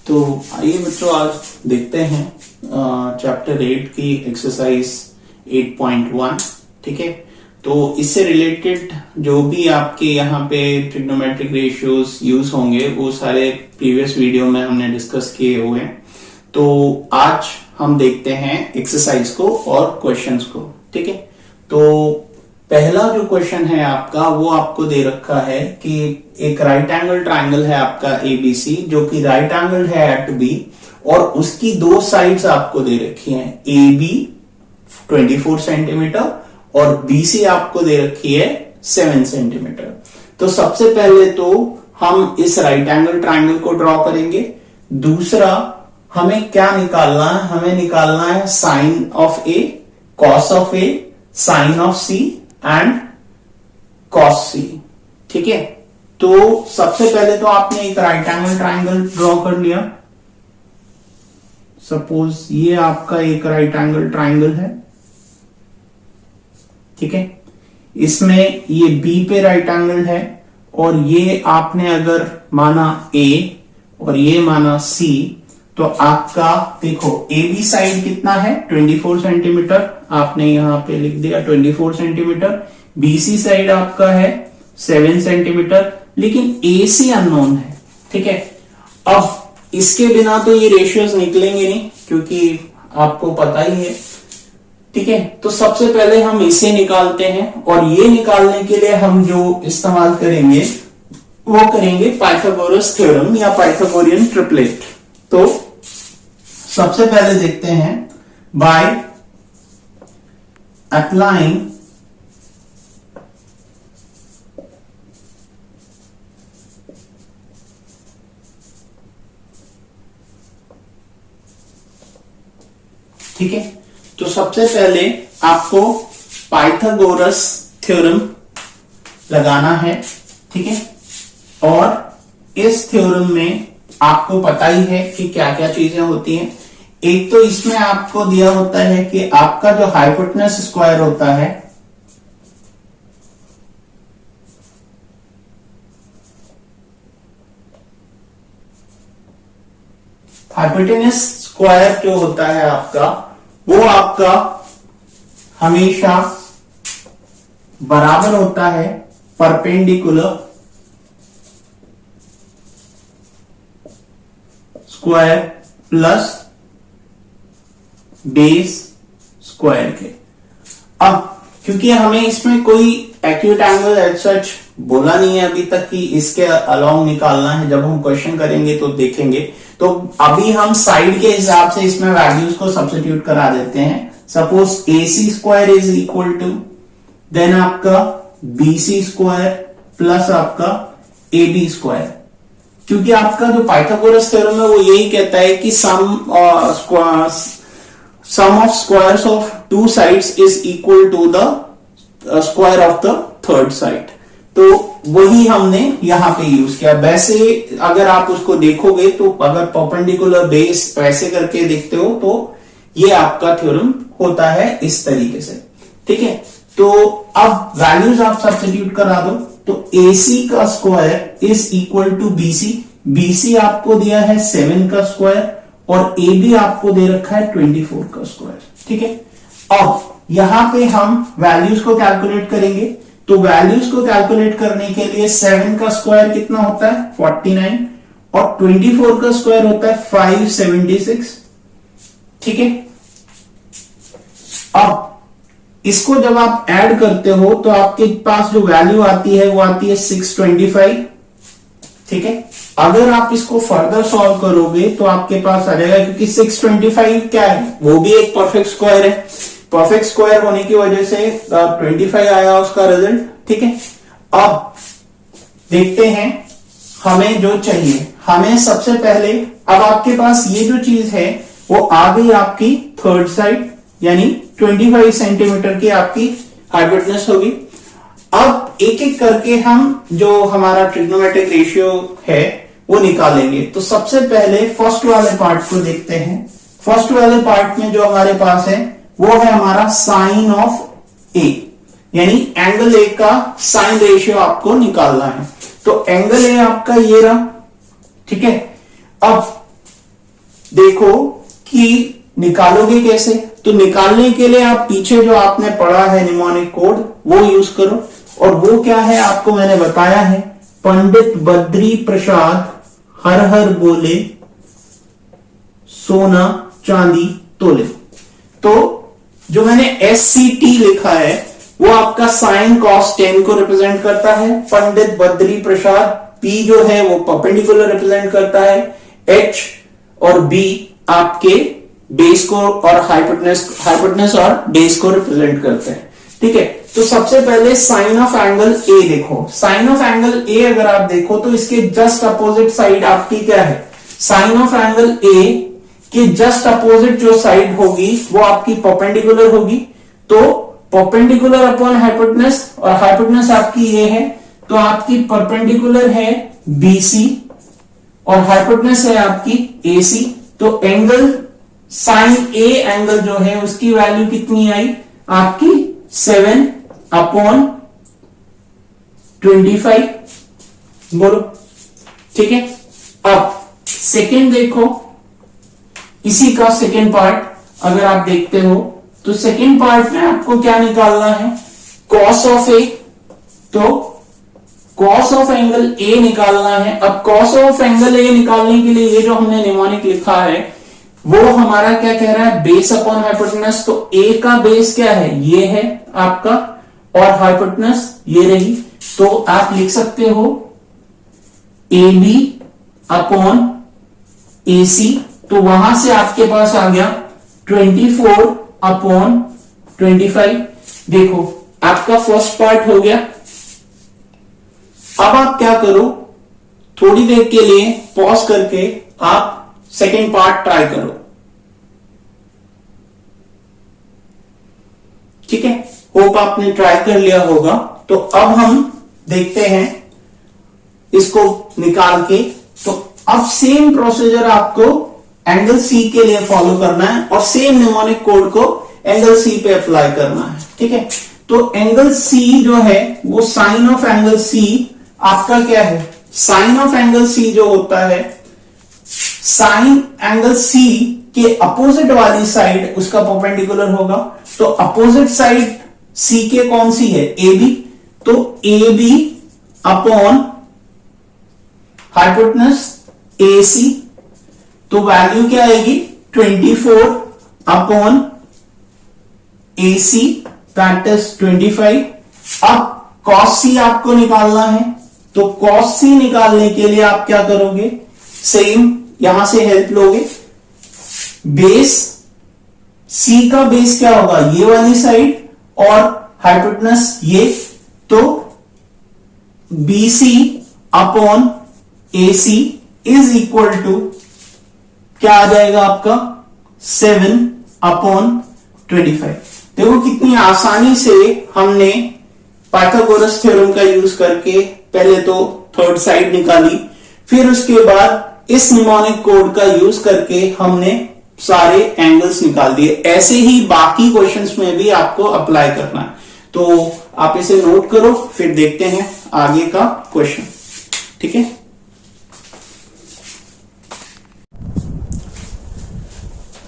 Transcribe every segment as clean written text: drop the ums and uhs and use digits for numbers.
तो आइए बच्चों आज देखते हैं चैप्टर 8 की एक्सरसाइज 8.1। ठीक है, तो इससे रिलेटेड जो भी आपके यहाँ पे ट्रिग्नोमेट्रिक रेशियोज यूज होंगे वो सारे प्रीवियस वीडियो में हमने डिस्कस किए हुए हैं। तो आज हम देखते हैं एक्सरसाइज को और क्वेश्चंस को। ठीक है, तो पहला जो क्वेश्चन है आपका वो आपको दे रखा है कि एक राइट एंगल ट्राइंगल है आपका एबीसी जो कि राइट एंगल है एट बी और उसकी दो साइड्स आपको दे रखी हैं, ए बी 24 सेंटीमीटर और बीसी आपको दे रखी है 7 सेंटीमीटर। तो सबसे पहले तो हम इस राइट एंगल ट्राइंगल को ड्रॉ करेंगे। दूसरा हमें क्या निकालना है, हमें निकालना है sine of A, cos of A, sine of C and cos C. ठीक है, तो सबसे पहले तो आपने एक राइट एंगल ट्राइंगल ड्रॉ कर लिया। सपोज ये आपका एक राइट एंगल ट्राइंगल है। ठीक है, इसमें ये बी पे राइट एंगल है और ये आपने अगर माना ए और ये माना सी तो आपका देखो ए बी साइड कितना है 24 सेंटीमीटर, आपने यहां पे लिख दिया 24 सेंटीमीटर। बीसी साइड आपका है 7 सेंटीमीटर, लेकिन ए सी अननोन है। ठीक है, अब इसके बिना तो ये रेशियोज निकलेंगे नहीं क्योंकि आपको पता ही है। ठीक है, तो सबसे पहले हम इसे निकालते हैं और ये निकालने के लिए हम जो इस्तेमाल करेंगे वो करेंगे पाइथागोरस थ्योरम या पाइथागोरियन ट्रिपलेट। तो सबसे पहले देखते हैं बाय अप्लाइंग ठीक है, तो सबसे पहले आपको पाइथागोरस थ्योरम लगाना है। ठीक है, और इस थ्योरम में आपको पता ही है कि क्या क्या चीजें होती हैं। एक तो इसमें आपको दिया होता है कि आपका जो हाइपोटेनस स्क्वायर होता है हाइपोटेनस स्क्वायर जो होता है आपका वो आपका हमेशा बराबर होता है perpendicular square plus base square के। अब क्योंकि हमें इसमें कोई एक्यूट एंगल एज सच बोला नहीं है अभी तक कि इसके अलोंग निकालना है, जब हम क्वेश्चन करेंगे तो देखेंगे। तो अभी हम साइड के हिसाब से इसमें वैल्यूज को सब्स्टिट्यूट करा देते हैं। Suppose A C square is equal to then आपका बी सी स्क्वायर प्लस आपका ए बी स्क्वायर, क्योंकि आपका जो पाइथागोरस थ्योरम है वो यही कहता है कि sum of squares of two sides is equal to the square of the third side. तो वही हमने यहां पे यूज किया। वैसे अगर आप उसको देखोगे तो अगर परपेंडिकुलर बेस वैसे करके देखते हो तो ये आपका थ्योरम होता है इस तरीके से। ठीक है, तो अब वैल्यूज आप सब्स्टिट्यूट करा दो। तो AC का square is equal to BC, BC आपको दिया है 7 का स्क्वायर और AB आपको दे रखा है 24 का स्क्वायर। ठीक है, अब यहां पे हम वैल्यूज को कैलकुलेट करेंगे। तो वैल्यूज को कैलकुलेट करने के लिए 7 का स्क्वायर कितना होता है 49 और 24 का स्क्वायर होता है 576। ठीक है, अब इसको जब आप ऐड करते हो तो आपके पास जो वैल्यू आती है वो आती है 625। ठीक है, अगर आप इसको फर्दर सॉल्व करोगे तो आपके पास आ जाएगा, क्योंकि 625 क्या है वो भी एक परफेक्ट स्क्वायर है। परफेक्ट स्क्वायर होने की वजह से 25 आया उसका रिजल्ट। ठीक है, अब देखते हैं हमें जो चाहिए। हमें सबसे पहले अब आपके पास ये जो चीज है वो आ गई आपकी थर्ड साइड, यानी 25 सेंटीमीटर की आपकी हाइपोटेनस होगी। अब एक एक करके हम जो हमारा ट्रिग्नोमेट्रिक रेशियो है वो निकालेंगे। तो सबसे पहले फर्स्ट वाले पार्ट को देखते हैं। फर्स्ट वाले पार्ट में जो हमारे पास है वो है हमारा साइन ऑफ ए, यानी एंगल ए का साइन रेशियो आपको निकालना है। तो एंगल ए आपका ये रहा। ठीक है, अब देखो कि निकालोगे कैसे। तो निकालने के लिए आप पीछे जो आपने पढ़ा है निमोनिक कोड वो यूज करो, और वो क्या है आपको मैंने बताया है, पंडित बद्री प्रसाद हर हर बोले सोना चांदी तोले। तो जो मैंने SCT लिखा है वो आपका साइन कॉस 10 को रिप्रेजेंट करता है, पंडित बद्री प्रसाद P जो है वो परपेंडिकुलर रिप्रेजेंट करता है, H और B आपके बेस को और हाइपोटेनस और बेस को रिप्रेजेंट करते हैं। ठीक है, तो सबसे पहले साइन ऑफ एंगल A देखो। साइन ऑफ एंगल A अगर आप देखो तो इसके जस्ट अपोजिट साइड आपकी क्या है, साइन ऑफ एंगल A के जस्ट अपोजिट जो साइड होगी वो आपकी परपेंडिकुलर होगी। तो परपेंडिकुलर अपॉन हाइपोटेनस, और हाइपोटेनस आपकी ये है, तो आपकी परपेंडिकुलर है BC और हाइपोटेनस है आपकी AC। तो एंगल साइन A एंगल जो है उसकी वैल्यू कितनी आई आपकी 7/25। बोलो ठीक है। अब सेकेंड देखो, इसी का सेकेंड पार्ट अगर आप देखते हो तो सेकेंड पार्ट में आपको क्या निकालना है, कॉस ऑफ ए। तो कॉस ऑफ एंगल A निकालना है। अब कॉस ऑफ एंगल A निकालने के लिए ये जो हमने निमोनिक लिखा है वो हमारा क्या कह रहा है, बेस अपॉन हाइपोटेनस। तो A का बेस क्या है, ये है आपका, और हाइपोटेनस ये रही। तो आप लिख सकते हो AB अपॉन AC। तो वहां से आपके पास आ गया 24/25। देखो आपका फर्स्ट पार्ट हो गया। अब आप क्या करो, थोड़ी देर के लिए पॉज करके आप सेकेंड पार्ट ट्राई करो। ठीक है, होप आपने ट्राई कर लिया होगा। तो अब हम देखते हैं इसको निकाल के। तो अब सेम प्रोसीजर आपको एंगल C के लिए फॉलो करना है और सेम निमोनिक कोड को एंगल C पे अप्लाई करना है। ठीक है, तो एंगल C जो है वो साइन ऑफ एंगल C आपका क्या है, साइन ऑफ एंगल C जो होता है, साइन एंगल C के अपोजिट वाली साइड उसका परपेंडिकुलर होगा। तो अपोजिट साइड C के कौन सी है, AB। तो AB अपॉन हाइपोटेनस AC। तो वैल्यू क्या आएगी 24/AC, दैट इज 25। अब cos C आपको निकालना है। तो cos C निकालने के लिए आप क्या करोगे, सेम यहां से हेल्प लोगे। बेस C का बेस क्या होगा, ये वाली साइड, और हाइपोटेनस ये। तो BC upon AC is equal to क्या आ जाएगा आपका 7/25। देखो कितनी आसानी से हमने पाइथागोरस थ्योरम का यूज करके पहले तो थर्ड साइड निकाली, फिर उसके बाद इस निमोनिक कोड का यूज करके हमने सारे एंगल्स निकाल दिए। ऐसे ही बाकी क्वेश्चंस में भी आपको अप्लाई करना है। तो आप इसे नोट करो, फिर देखते हैं आगे का क्वेश्चन। ठीक है,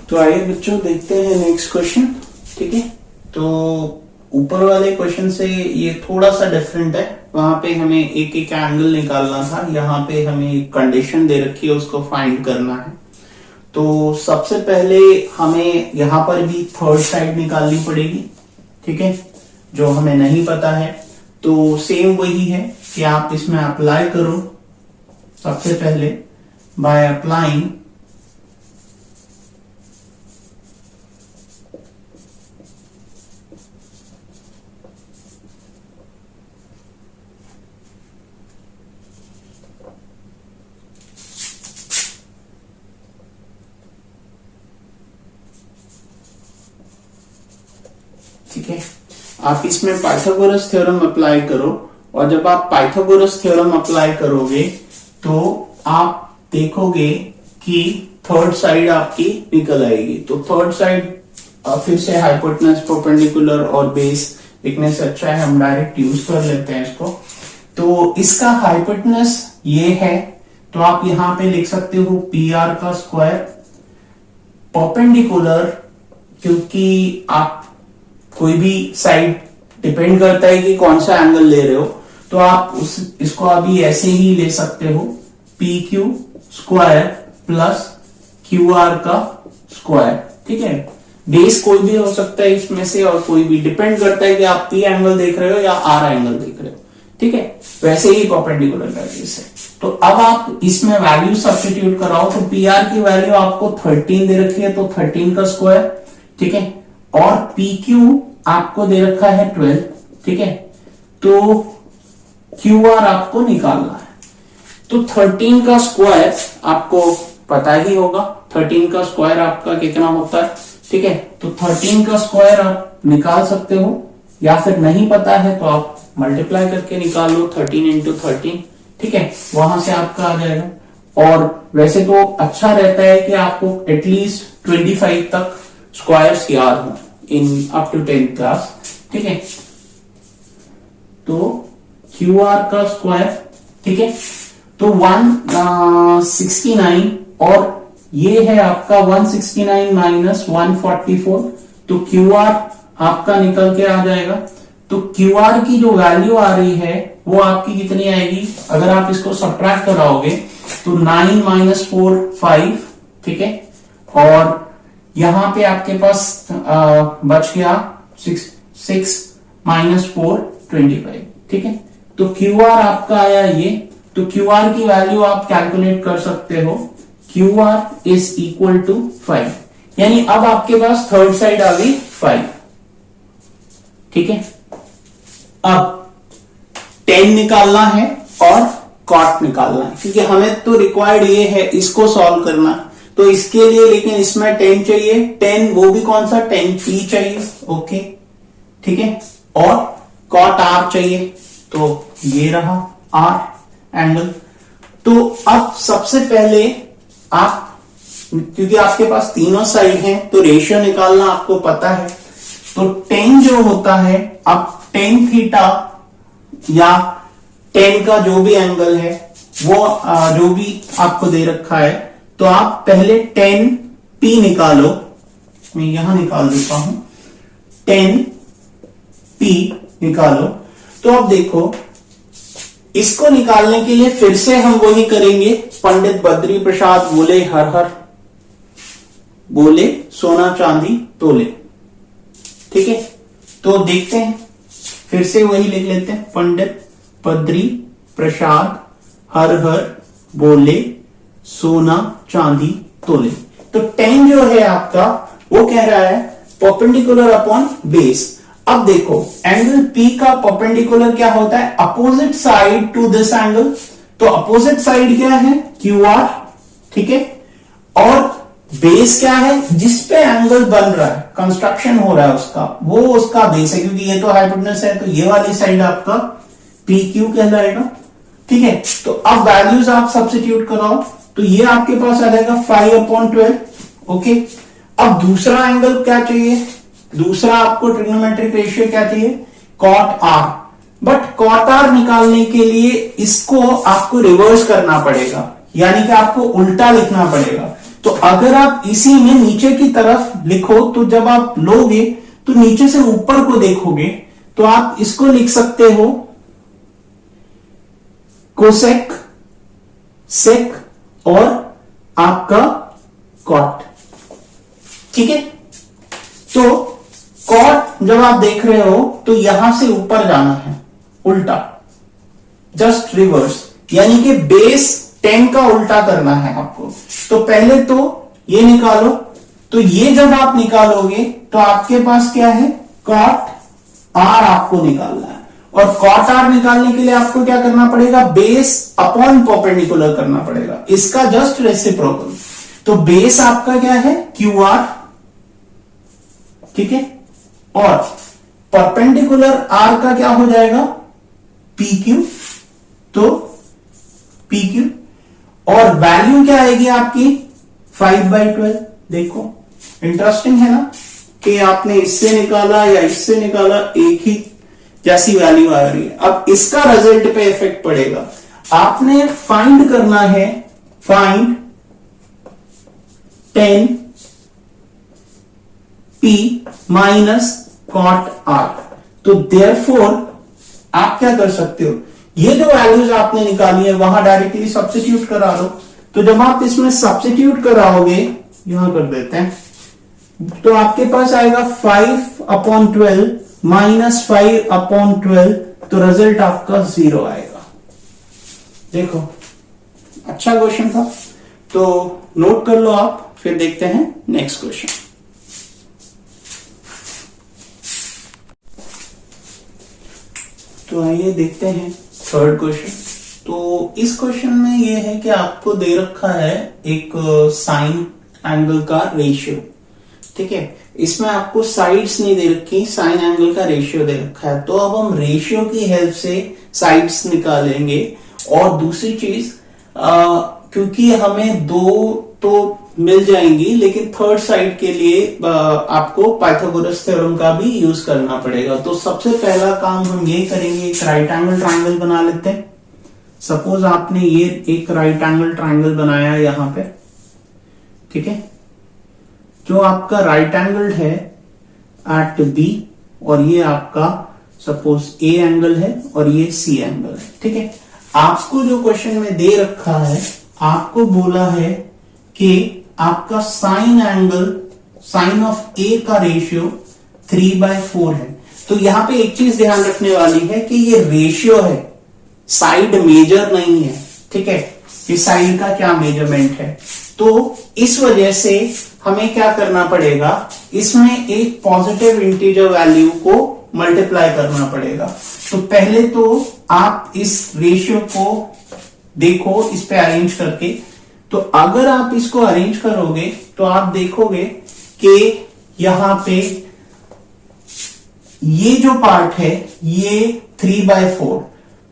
तो आइए बच्चों देखते हैं नेक्स्ट क्वेश्चन। ठीक है, तो ऊपर वाले क्वेश्चन से ये थोड़ा सा डिफरेंट है। वहां पे हमें एक एक एंगल निकालना था, यहाँ पे हमें एक कंडीशन दे रखी है उसको फाइंड करना है। तो सबसे पहले हमें यहां पर भी थर्ड साइड निकालनी पड़ेगी। ठीक है, जो हमें नहीं पता है। तो सेम वही है कि आप इसमें अप्लाई करो सबसे पहले बाय अप्लाइंग ठीक है, आप इसमें पाइथागोरस थ्योरम अप्लाई करो, और जब आप पाइथागोरस थ्योरम अप्लाई करोगे तो आप देखोगे कि थर्ड साइड आपकी निकल आएगी। तो थर्ड साइड फिर से हाइपोटेनस, परपेंडिकुलर और बेस लिखने से अच्छा है हम डायरेक्ट यूज कर लेते हैं इसको। तो इसका हाइपोटेनस ये है, तो आप यहां पे लिख सकते हो PR का स्क्वायर परपेंडिकुलर, क्योंकि आप कोई भी साइड डिपेंड करता है कि कौन सा एंगल ले रहे हो, तो आप इसको अभी ऐसे ही ले सकते हो, P Q square plus Q R का स्क्वायर। ठीक है, बेस कोई भी हो सकता है इसमें से, और कोई भी डिपेंड करता है कि आप पी एंगल देख रहे हो या आर एंगल देख रहे हो। ठीक है, वैसे ही परपेंडिकुलर का केस है। तो अब आप इसमें वैल्यू सब्स्टिट्यूट कराओ, तो पी आर की वैल्यू आपको 13 दे रखी है, तो 13 का स्क्वायर। ठीक है, और पी क्यू आपको दे रखा है 12। ठीक है, तो क्यू आर आपको निकालना है, तो 13 का स्क्वायर आपको पता ही होगा, 13 का स्क्वायर आपका कितना होता है। ठीक है, तो 13 का स्क्वायर आप निकाल सकते हो, या फिर नहीं पता है तो आप मल्टीप्लाई करके निकाल लो, 13 इंटू 13। ठीक है, वहां से आपका आ जाएगा। और वैसे तो अच्छा रहता है कि आपको एटलीस्ट 25 तक स्क्वायर्स याद हो in up to 10th class. ठीक है, तो क्यू आर का स्क्वायर, ठीक है, तो 169, और ये है आपका 169 माइनस 144, तो क्यू आर आपका निकल के आ जाएगा। तो क्यू आर की जो वैल्यू आ रही है वो आपकी कितनी आएगी, अगर आप इसको सब्ट्रैक्ट कराओगे तो 9 माइनस 4 5। ठीक है, और यहां पे आपके पास बच गया 6 माइनस 4 25। ठीक है, तो क्यू आर आपका आया ये, तो क्यू आर की वैल्यू आप कैलकुलेट कर सकते हो, Q R is equal to 5, यानी अब आपके पास थर्ड साइड आ गई 5। ठीक है, अब 10 निकालना है और कॉट निकालना है, क्योंकि हमें तो रिक्वायर्ड ये है इसको सॉल्व करना, तो इसके लिए लेकिन इसमें 10 चाहिए, 10 वो भी कौन सा 10p चाहिए। ओके, ठीक है, और कॉट r चाहिए, तो ये रहा r एंगल। तो अब सबसे पहले आप, क्योंकि आपके पास तीनों साइड हैं, तो रेशियो निकालना आपको पता है, तो 10 जो होता है, अब tan थीटा या 10 का जो भी एंगल है वो जो भी आपको दे रखा है, तो आप पहले 10p निकालो, मैं यहां निकाल देता हूं, 10p निकालो। तो अब देखो, इसको निकालने के लिए फिर से हम वही करेंगे, पंडित बद्री प्रसाद बोले हर हर, बोले सोना चांदी तोले। ठीक है, तो देखते हैं, फिर से वही लिख लेते हैं, पंडित बद्री प्रसाद हर हर बोले सोना चांदी तोले। तो 10 जो है आपका वो कह रहा है परपेंडिकुलर अपॉन बेस। अब देखो, एंगल P का परपेंडिकुलर क्या होता है, opposite side to this angle, तो अपोजिट साइड क्या है QR। ठीक है, और बेस क्या है, जिस पे एंगल बन रहा है, कंस्ट्रक्शन हो रहा है उसका, वो उसका बेस है, क्योंकि ये तो हाइपोटेनस है, तो ये वाली साइड आपका PQ कहलाएगा। ठीक है, तो अब वैल्यूज आप सब्स्टिट्यूट कराओ, तो ये आपके पास आ जाएगा 5/12। ओके, अब दूसरा एंगल क्या चाहिए, दूसरा आपको ट्रिग्नोमेट्रिक रेशियो क्या चाहिए, cot r। But cot r निकालने के लिए इसको आपको रिवर्स करना पड़ेगा, यानी कि आपको उल्टा लिखना पड़ेगा। तो अगर आप इसी में नीचे की तरफ लिखो, तो जब आप लोगे तो नीचे से ऊपर को देखोगे, तो आप इसको लिख सकते हो कोसेक, सेक और आपका कॉट। ठीक है, तो कॉट जब आप देख रहे हो तो यहां से ऊपर जाना है, उल्टा, जस्ट रिवर्स, यानी कि बेस 10 का उल्टा करना है आपको। तो पहले तो ये निकालो, तो ये जब आप निकालोगे तो आपके पास क्या है, कॉट r आपको निकालना है, और कॉट r निकालने के लिए आपको क्या करना पड़ेगा, बेस अपॉन परपेंडिकुलर करना पड़ेगा, इसका जस्ट रेसिप्रोकल। तो बेस आपका क्या है, QR। ठीक है, और परपेंडिकुलर r का क्या हो जाएगा, PQ। तो PQ, और वैल्यू क्या आएगी आपकी 5/12। देखो इंटरेस्टिंग है ना, कि आपने इससे निकाला या इससे निकाला, एक ही जैसी वैल्यू आ रही है। अब इसका रिजल्ट पे इफेक्ट पड़ेगा, आपने फाइंड करना है, find 10 P minus cot R। तो देयरफॉर आप क्या कर सकते हो, ये जो वैल्यूज आपने निकाली है वहां डायरेक्टली सब्स्टिट्यूट करा दो। तो जब आप इसमें सब्स्टिट्यूट कराओगे, यहां कर देते हैं, तो आपके पास आएगा 5/12 माइनस 5/12, तो रिजल्ट आपका 0 आएगा। देखो अच्छा क्वेश्चन था, तो नोट कर लो आप, फिर देखते हैं नेक्स्ट क्वेश्चन। तो आइए देखते हैं थर्ड क्वेश्चन। तो इस क्वेश्चन में ये है कि आपको दे रखा है एक साइन एंगल का रेशियो, ठीक है। इसमें आपको साइड्स नहीं दे रखी, साइन एंगल का रेशियो दे रखा है। तो अब हम रेशियो की हेल्प से साइड्स निकालेंगे। और दूसरी चीज, क्योंकि हमें दो तो मिल जाएंगी, लेकिन थर्ड साइड के लिए आपको पाइथागोरस थ्योरम का भी यूज करना पड़ेगा। तो सबसे पहला काम हम ये करेंगे, एक राइट एंगल ट्राइंगल बना लेते हैं। सपोज आपने ये एक राइट एंगल ट्राइंगल बनाया यहां पे, ठीक है। जो आपका राइट एंगल है एट बी, और ये आपका सपोज ए एंगल है और ये सी एंगल है, ठीक है। आपको जो क्वेश्चन में दे रखा है, आपको बोला है कि आपका साइन एंगल, साइन ऑफ ए का रेशियो 3/4 है। तो यहां पे एक चीज ध्यान रखने वाली है कि ये रेशियो है, साइड मेजर नहीं है, ठीक है। कि साइड का क्या मेजरमेंट है। तो इस वजह से हमें क्या करना पड़ेगा, इसमें एक पॉजिटिव इंटीजर वैल्यू को मल्टीप्लाई करना पड़ेगा। तो पहले तो आप इस रेशियो को देखो, इस पे अरेंज करके। तो अगर आप इसको अरेंज करोगे तो आप देखोगे कि यहां पे ये जो पार्ट है ये 3/4।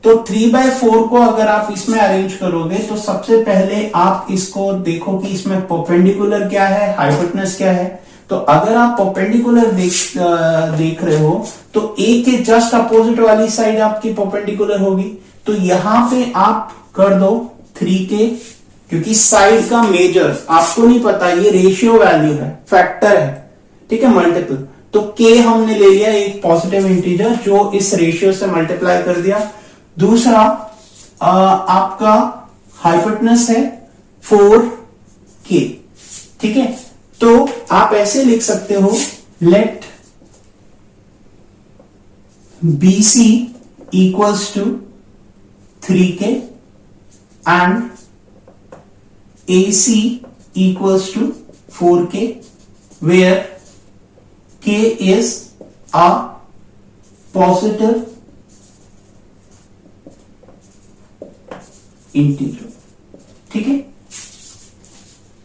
तो 3/4 को अगर आप इसमें अरेंज करोगे तो सबसे पहले आप इसको देखो कि इसमें परपेंडिकुलर क्या है, हाइपोटेनस क्या है। तो अगर आप परपेंडिकुलर देख रहे हो तो ए के जस्ट अपोजिट वाली साइड आपकी परपेंडिकुलर होगी। तो यहां पे आप कर दो 3k, क्योंकि साइड का मेजर आपको नहीं पता, ये रेशियो वैल्यू है, फैक्टर है, ठीक है, मल्टीपल। तो k हमने ले लिया एक पॉजिटिव इंटीजर जो इस रेशियो से मल्टीप्लाई कर दिया। दूसरा आपका हाइपोटेनस है 4k, ठीक है। तो आप ऐसे लिख सकते हो, let BC equals to 3k and AC equals to 4k, where k is a positive integer, ठीक है।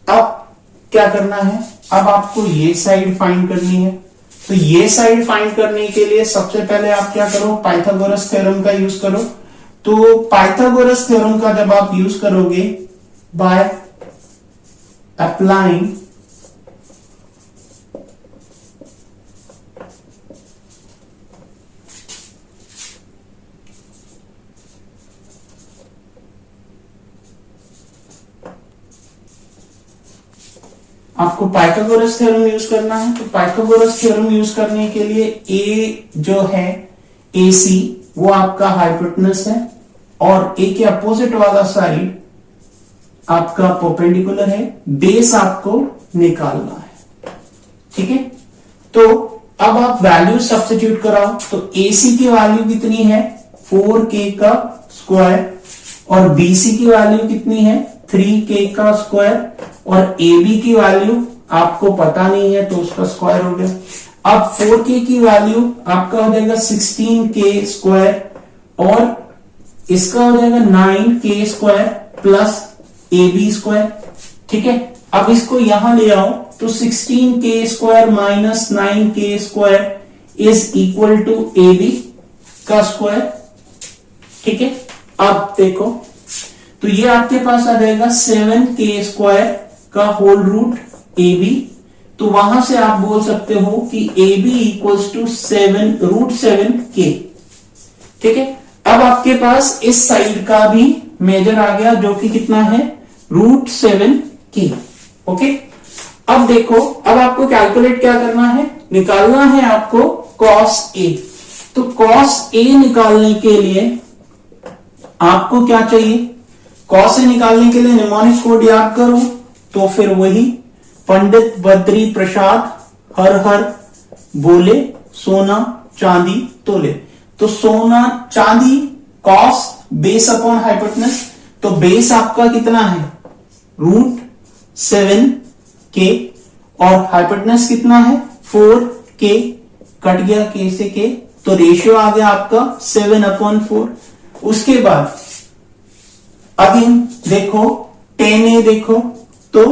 अब क्या करना है, अब आपको ये साइड फाइंड करनी है। तो ये साइड फाइंड करने के लिए सबसे पहले आप क्या करो, पाइथागोरस थ्योरम का यूज करो। तो पाइथागोरस थ्योरम का जब आप यूज करोगे, बाय अप्लाइंग आपको पाइथागोरस थ्योरम यूज करना है। तो पाइथागोरस थ्योरम यूज करने के लिए ए जो है AC वो आपका हाइपोटेनस है, और ए के अपोजिट वाला साइड आपका परपेंडिकुलर है। बेस आपको निकालना है, ठीक है। तो अब आप वैल्यू सब्स्टिट्यूट कराओ। तो AC की वैल्यू कितनी है, 4k का स्क्वायर, और BC की वैल्यू कितनी है, 3k का स्क्वायर, और AB की वैल्यू आपको पता नहीं है तो उसका स्क्वायर हो गया। अब 4k की वैल्यू आपका हो जाएगा 16k स्क्वायर, और इसका हो जाएगा 9k square plus AB square, ठीक है। अब इसको यहां ले आओ, तो 16k square minus 9k square is equal to AB का स्क्वायर, ठीक है। अब देखो, तो ये आपके पास आ जाएगा 7k स्क्वायर का होल रूट AB। तो वहां से आप बोल सकते हो कि AB इक्वल्स टू 7√7k, ठीक है। अब आपके पास इस साइड का भी मेजर आ गया, जो कि कितना है, √7k, ओके। अब देखो, अब आपको कैलकुलेट क्या करना है, निकालना है आपको cos A। तो cos A निकालने के लिए आपको क्या चाहिए, cos A निकालने के लिए निमोनिक कोड याद करो, तो फिर वही पंडित बद्री प्रसाद हर हर बोले सोना चांदी तोले। तो सोना चांदी कॉस बेस अपॉन हाइपोटेनस, तो बेस आपका कितना है √7k और हाइपोटेनस कितना है 4k, कट गया k से k, तो रेशियो आ गया आपका 7/4। उसके बाद अगेन देखो 10a, देखो तो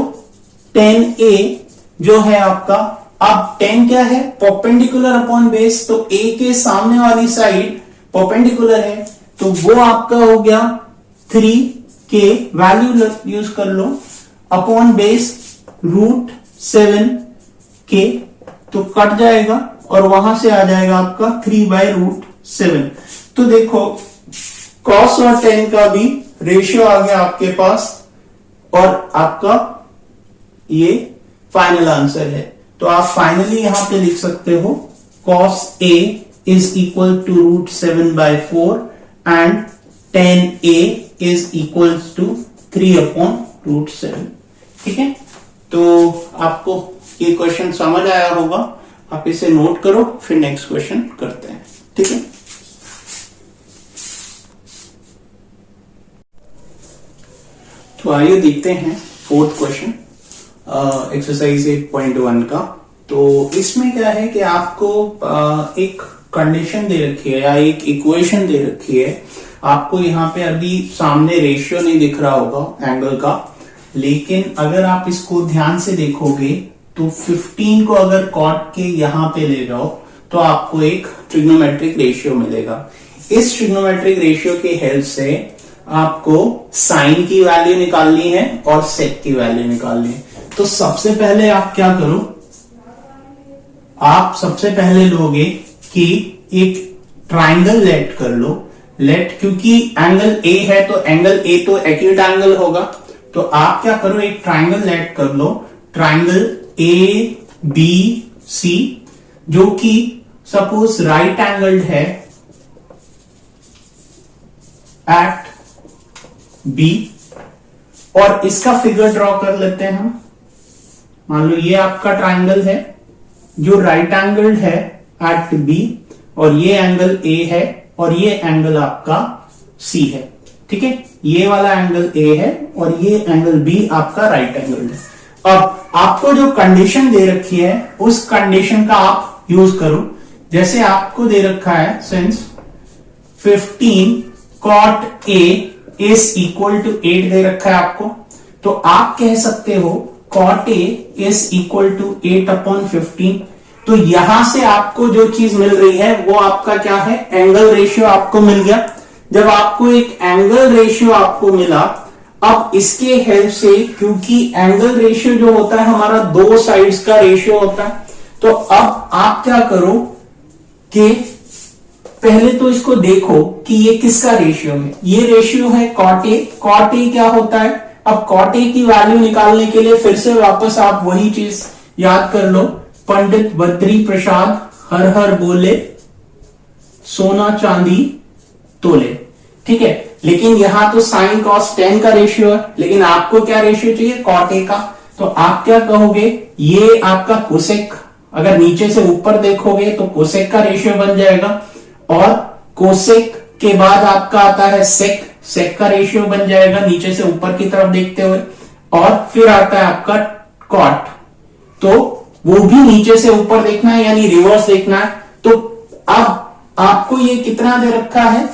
10a जो है आपका, अब 10 क्या है परपेंडिकुलर अपॉन बेस, तो a के सामने वाली साइड परपेंडिकुलर है, तो वो आपका हो गया 3k, वैल्यू यूज कर लो, अपॉन बेस √7k, तो कट जाएगा और वहां से आ जाएगा आपका 3/√7। तो देखो cos और tan का भी रेशियो आ गया आपके पास, और आपका ये फाइनल आंसर है। तो आप फाइनली यहां पे लिख सकते हो cos A is equal to √7/4 and tan A is equals to 3/√7। ठीक है, तो आपको ये क्वेश्चन समझ आया होगा, आप इसे नोट करो, फिर नेक्स्ट क्वेश्चन करते हैं। ठीक है, तो आइए देखते हैं फोर्थ क्वेश्चन एक्सरसाइज 8.1 का। तो इसमें क्या है कि आपको एक कंडीशन दे रखी है या एक इक्वेशन दे रखी है। आपको यहाँ पे अभी सामने रेशियो नहीं दिख रहा होगा एंगल का, लेकिन अगर आप इसको ध्यान से देखोगे तो 15 को अगर कॉट के यहाँ पे ले जाओ तो आपको एक ट्रिग्नोमेट्रिक रेशियो मिलेगा। इस ट्रिग्नोमेट्रिक रेशियो की हेल्प से आपको साइन की वैल्यू निकालनी है और सेक की वैल्यू निकालनी है। तो सबसे पहले आप क्या करो, आप सबसे पहले लोगे कि एक ट्राइंगल लेट कर लो। लेट, क्योंकि एंगल ए है तो एंगल ए तो एक्यूट एंगल होगा, तो आप क्या करो एक ट्राइंगल लेट कर लो, ट्राइंगल ए बी सी, जो कि सपोज राइट एंगल्ड है एट बी, और इसका फिगर ड्रॉ कर लेते हैं हम। मान लो ये आपका ट्राइंगल है जो राइट एंगल्ड है एट बी, और ये एंगल ए है और ये एंगल आपका सी है। ठीक है, ये वाला एंगल ए है और ये एंगल बी आपका राइट एंगल है। अब आपको जो कंडीशन दे रखी है उस कंडीशन का आप यूज करो। जैसे आपको दे रखा है since 15 cot A is equal to 8 दे रखा है आपको, तो आप कह सकते हो cot A is equal to 8/15। तो यहां से आपको जो चीज मिल रही है वो आपका क्या है, एंगल रेशियो आपको मिल गया। जब आपको एक एंगल रेशियो आपको मिला, अब इसके हेल्प से, क्योंकि एंगल रेशियो जो होता है हमारा दो साइड्स का रेशियो होता है, तो अब आप क्या करो कि पहले तो इसको देखो कि ये किसका रेशियो है। ये रेशियो है cot A। cot A क्या होता है, अब cot A की वैल्यू निकालने के लिए फिर से वापस आप वही चीज याद कर लो, पंडित बद्री प्रसाद हर हर बोले सोना चांदी तोले। ठीक है, लेकिन यहां तो साइन कॉस tan का रेशियो है, लेकिन आपको क्या रेशियो चाहिए cot A का, तो आप क्या कहोगे, ये आपका कोसेक, अगर नीचे से ऊपर देखोगे तो कोसेक का रेशियो बन जाएगा, और कोसेक के बाद आपका आता है सेक, सेक का रेशियो बन जाएगा नीचे से ऊपर की तरफ देखते हुए, और फिर आता है आपका कॉट, तो वो भी नीचे से ऊपर देखना है यानी रिवर्स देखना है। तो अब आपको ये कितना दे रखा है,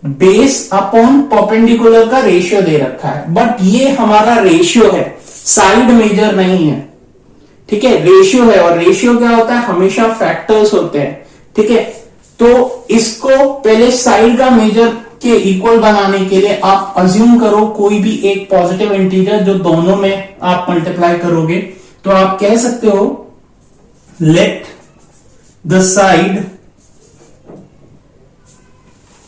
बेस अपॉन परपेंडिकुलर का रेशियो दे रखा है, बट ये हमारा रेशियो है, साइड मेजर नहीं है। ठीक है, रेशियो है, और रेशियो क्या होता है, हमेशा फैक्टर्स होते हैं। ठीक है, तो इसको पहले साइड का मेजर के इक्वल बनाने के लिए आप अज्यूम करो कोई भी एक पॉजिटिव इंटीजर जो दोनों में आप मल्टीप्लाई करोगे, तो आप कह सकते हो लेट द साइड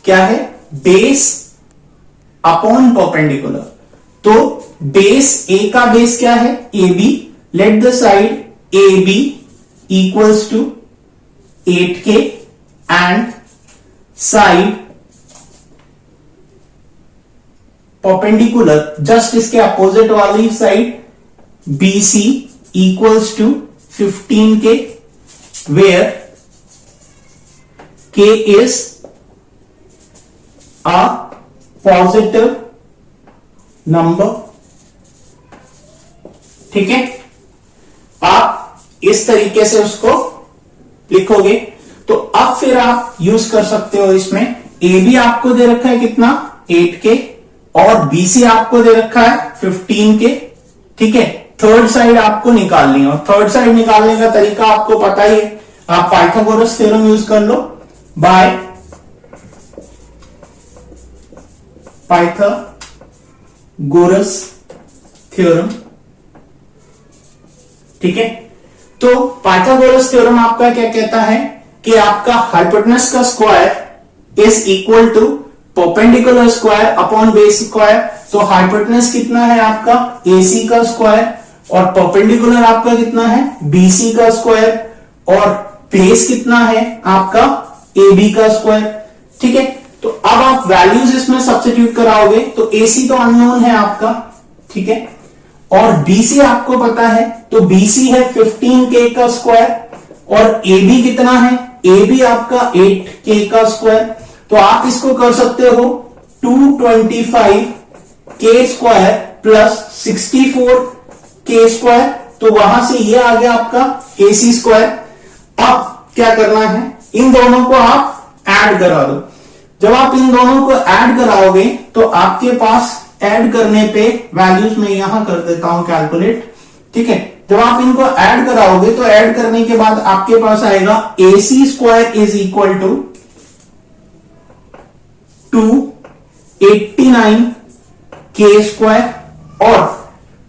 क्या है, बेस अपॉन परपेंडिकुलर। तो बेस ए का बेस क्या है, A B, let the side A B equals to 8K and side perpendicular just इसके अपोजिट वाली side BC equals to 15K where K is a positive number। ठीक है, आप इस तरीके से उसको लिखोगे तो अब फिर आप यूज कर सकते हो। इसमें ए बी आपको दे रखा है कितना, 8K, और BC आपको दे रखा है 15K। ठीक है, थर्ड साइड आपको निकालनी है, और थर्ड साइड निकालने का तरीका आपको पता ही है, आप पाइथागोरस थ्योरम यूज कर लो, बाय पाइथागोरस थ्योरम। ठीक है, तो पाइथागोरस थ्योरम आपका क्या कहता है कि आपका हाइपोटेनस का square is equal to perpendicular square upon base square. तो हाइपोटेनस कितना है आपका, AC का स्क्वायर, और परपेंडिकुलर आपका कितना है, BC का स्क्वायर, और बेस कितना है आपका, AB का स्क्वायर। ठीक है, तो अब आप वैल्यूज इसमें सब्स्टिट्यूट कराओगे तो AC तो अननोन है आपका, ठीक है, और BC आपको पता है, तो BC है 15K का स्क्वायर, और AB कितना है, AB आपका 8K का स्क्वायर। तो आप इसको कर सकते हो 225K square plus 64K square, तो वहां से ये आ गया आपका AC स्क्वायर। अब क्या करना है, इन दोनों को आप ऐड करा दो। जब आप इन दोनों को ऐड कराओगे तो आपके पास ऐड करने पे वैल्यूज में यहां कर देता हूं कैलकुलेट। ठीक है, जब आप इनको ऐड कराओगे तो ऐड करने के बाद आपके पास आएगा AC square is equal to 289K square, और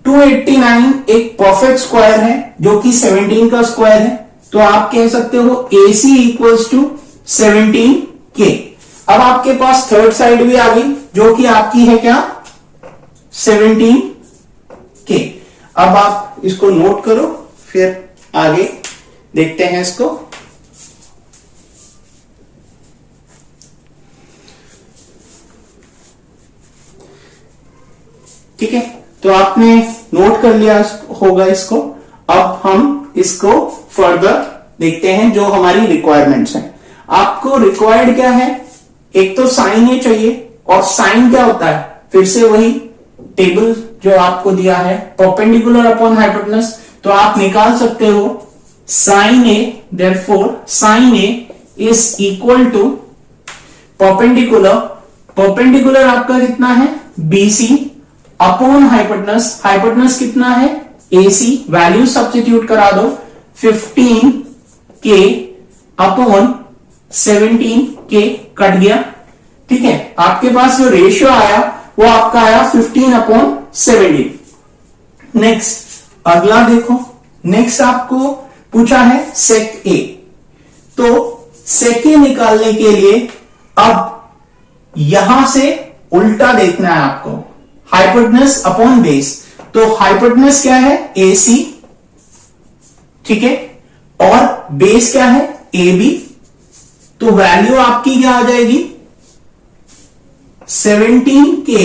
289 एक परफेक्ट स्क्वायर है जो कि 17 का स्क्वायर है, तो आप कह सकते हो AC इक्वल्स टू 17K। अब आपके पास थर्ड साइड भी आ गई जो कि आपकी है क्या, 17K। अब आप इसको नोट करो, फिर आगे देखते हैं इसको। ठीक है, तो आपने नोट कर लिया होगा इसको। अब हम इसको फर्दर देखते हैं जो हमारी रिक्वायरमेंट्स हैं। आपको रिक्वायर्ड क्या है, एक तो साइन ए चाहिए, और साइन क्या होता है, फिर से वही टेबल जो आपको दिया है, परपेंडिकुलर अपॉन हाइपोटेनस, तो आप निकाल सकते हो sine A, therefore sine A is equal to perpendicular, perpendicular आपका कितना है, BC अपॉन हाइपोटेनस, हाइपोटेनस कितना है, AC, वैल्यू सब्स्टिट्यूट करा दो, 15K अपॉन 17K कट गया। ठीक है, आपके पास जो रेशियो आया वो आपका आया 15 अपॉन 17। नेक्स्ट अगला देखो, नेक्स्ट आपको पूछा है सेक ए। तो सेक ए निकालने के लिए अब यहां से उल्टा देखना है आपको, हाइपोटेनस अपॉन बेस। तो हाइपोटेनस क्या है, AC, ठीक है, और बेस क्या है, AB। तो वैल्यू आपकी क्या आ जाएगी, 17K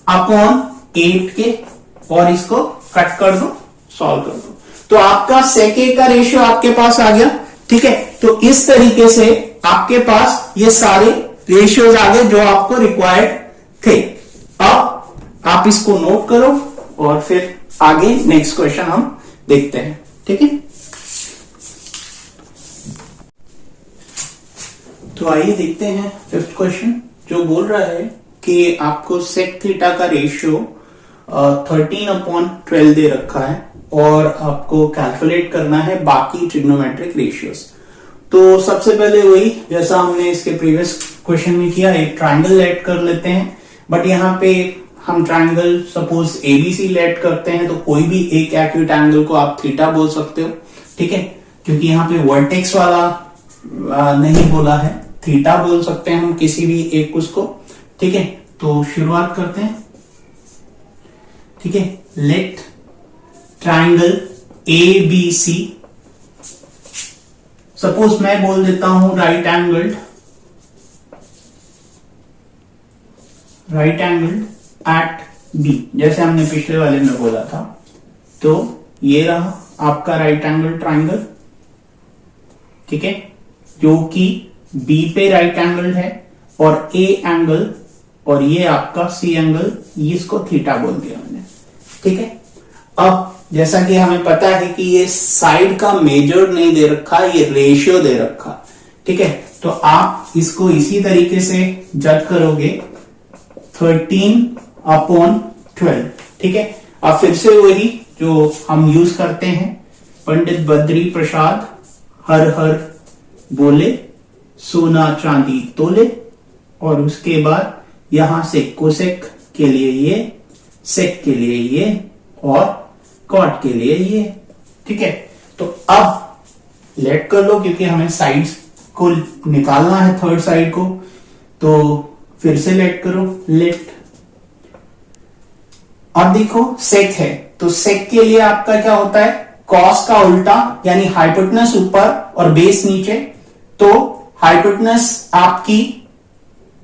अपॉन 8K, और इसको कट कर दो, सॉल्व कर दो, तो आपका सेक ए का रेशियो आपके पास आ गया। ठीक है, तो इस तरीके से आपके पास ये सारे रेशियोज आ गए जो आपको रिक्वायर्ड थे। अब आप इसको नोट करो और फिर आगे नेक्स्ट क्वेश्चन हम देखते हैं। ठीक है, तो आइए देखते हैं फिफ्थ क्वेश्चन, जो बोल रहा है कि आपको सेक थीटा का रेशियो 13/12 दे रखा है और आपको कैलकुलेट करना है बाकी ट्रिग्नोमेट्रिक रेशियोज। तो सबसे पहले वही जैसा हमने इसके प्रीवियस क्वेश्चन में किया, एक ट्राइंगल लेट कर लेते हैं, बट यहाँ पे हम ट्राइंगल सपोज ABC लेट करते हैं तो कोई भी एक एक्यूट एंगल को आप थीटा बोल सकते हो। ठीक है, क्योंकि यहाँ पे वर्टेक्स वाला नहीं बोला है, थीटा बोल सकते हैं हम किसी भी एक उसको। ठीक है, तो शुरुआत करते हैं। ठीक है, लेट ट्राइंगल ABC, सपोज मैं बोल देता हूं राइट एंगल्ड एट B, जैसे हमने पिछले वाले में बोला था। तो ये रहा आपका राइट एंगल ट्राइंगल, ठीक है, जो कि B पे राइट एंगल है और A एंगल, और ये आपका C एंगल, ये इसको थीटा बोल दिया मैंने, ठीक है। अब जैसा कि हमें पता है कि ये साइड का मेजर नहीं दे रखा, ये रेशियो दे रखा, ठीक है। तो आप इसको इसी तरीके से जज करोगे 13/12, ठीक है। अब फिर से वही जो हम यूज करते हैं, पंडित बद्री प्रसाद हर हर बोले सोना चांदी तोले, और उसके बाद यहां से कोसेक के लिए ये, सेक के लिए ये, और कॉट के लिए ये, ठीक है। तो अब लेट कर लो, क्योंकि हमें साइड्स को निकालना है, थर्ड साइड को, तो फिर से लेट करो, लेट। अब देखो सेक है, तो सेक के लिए आपका क्या होता है, कॉस का उल्टा, यानी हाइपोटेनस ऊपर और बेस नीचे। तो हाइपोटेनस आपकी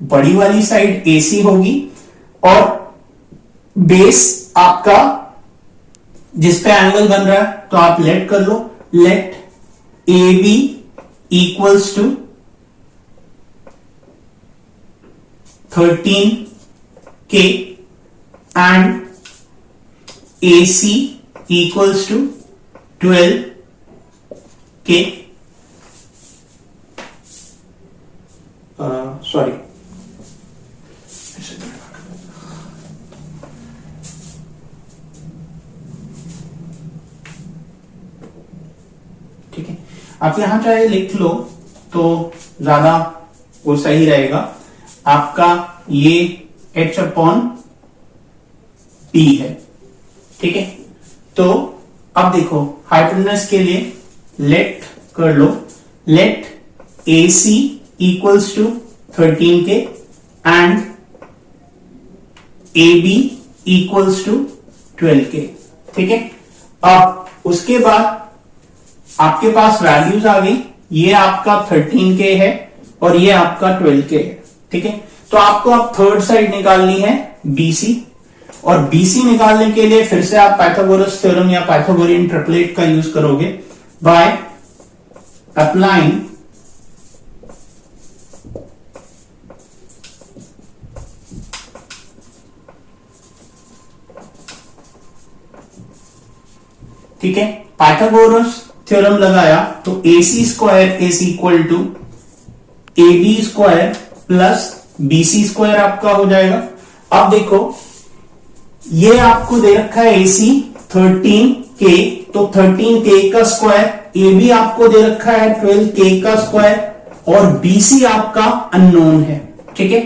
बड़ी वाली साइड AC होगी, और बेस आपका जिस पे एंगल बन रहा है, तो आप लेट कर लो, let AB equals to 13K and AC equals to 12K. Sorry. ठीक है, आप यहां चाहे लिख लो तो ज्यादा वो सही रहेगा। आपका ये H/P है, ठीक है। तो अब देखो हाइपोटेनस के लिए लेट कर लो, let AC equals to 13K and AB equals to 12K, ठीक है। अब उसके बाद आपके पास वैल्यूज आ गई, ये आपका 13K है और ये आपका 12K है, ठीक है। तो आपको अब थर्ड साइड निकालनी है BC, और BC निकालने के लिए फिर से आप पाइथागोरस थ्योरम या पाइथागोरियन ट्रिपलेट का यूज करोगे बाय अप्लाइंग ठीक है। पाइथागोरस थ्योरम लगाया तो AC square is equal to AB square plus BC square आपका हो जाएगा। अब देखो ये आपको दे रखा है AC 13K, तो 13K का स्क्वायर, AB आपको दे रखा है 12K का स्क्वायर, और BC आपका अननोन है, ठीक है।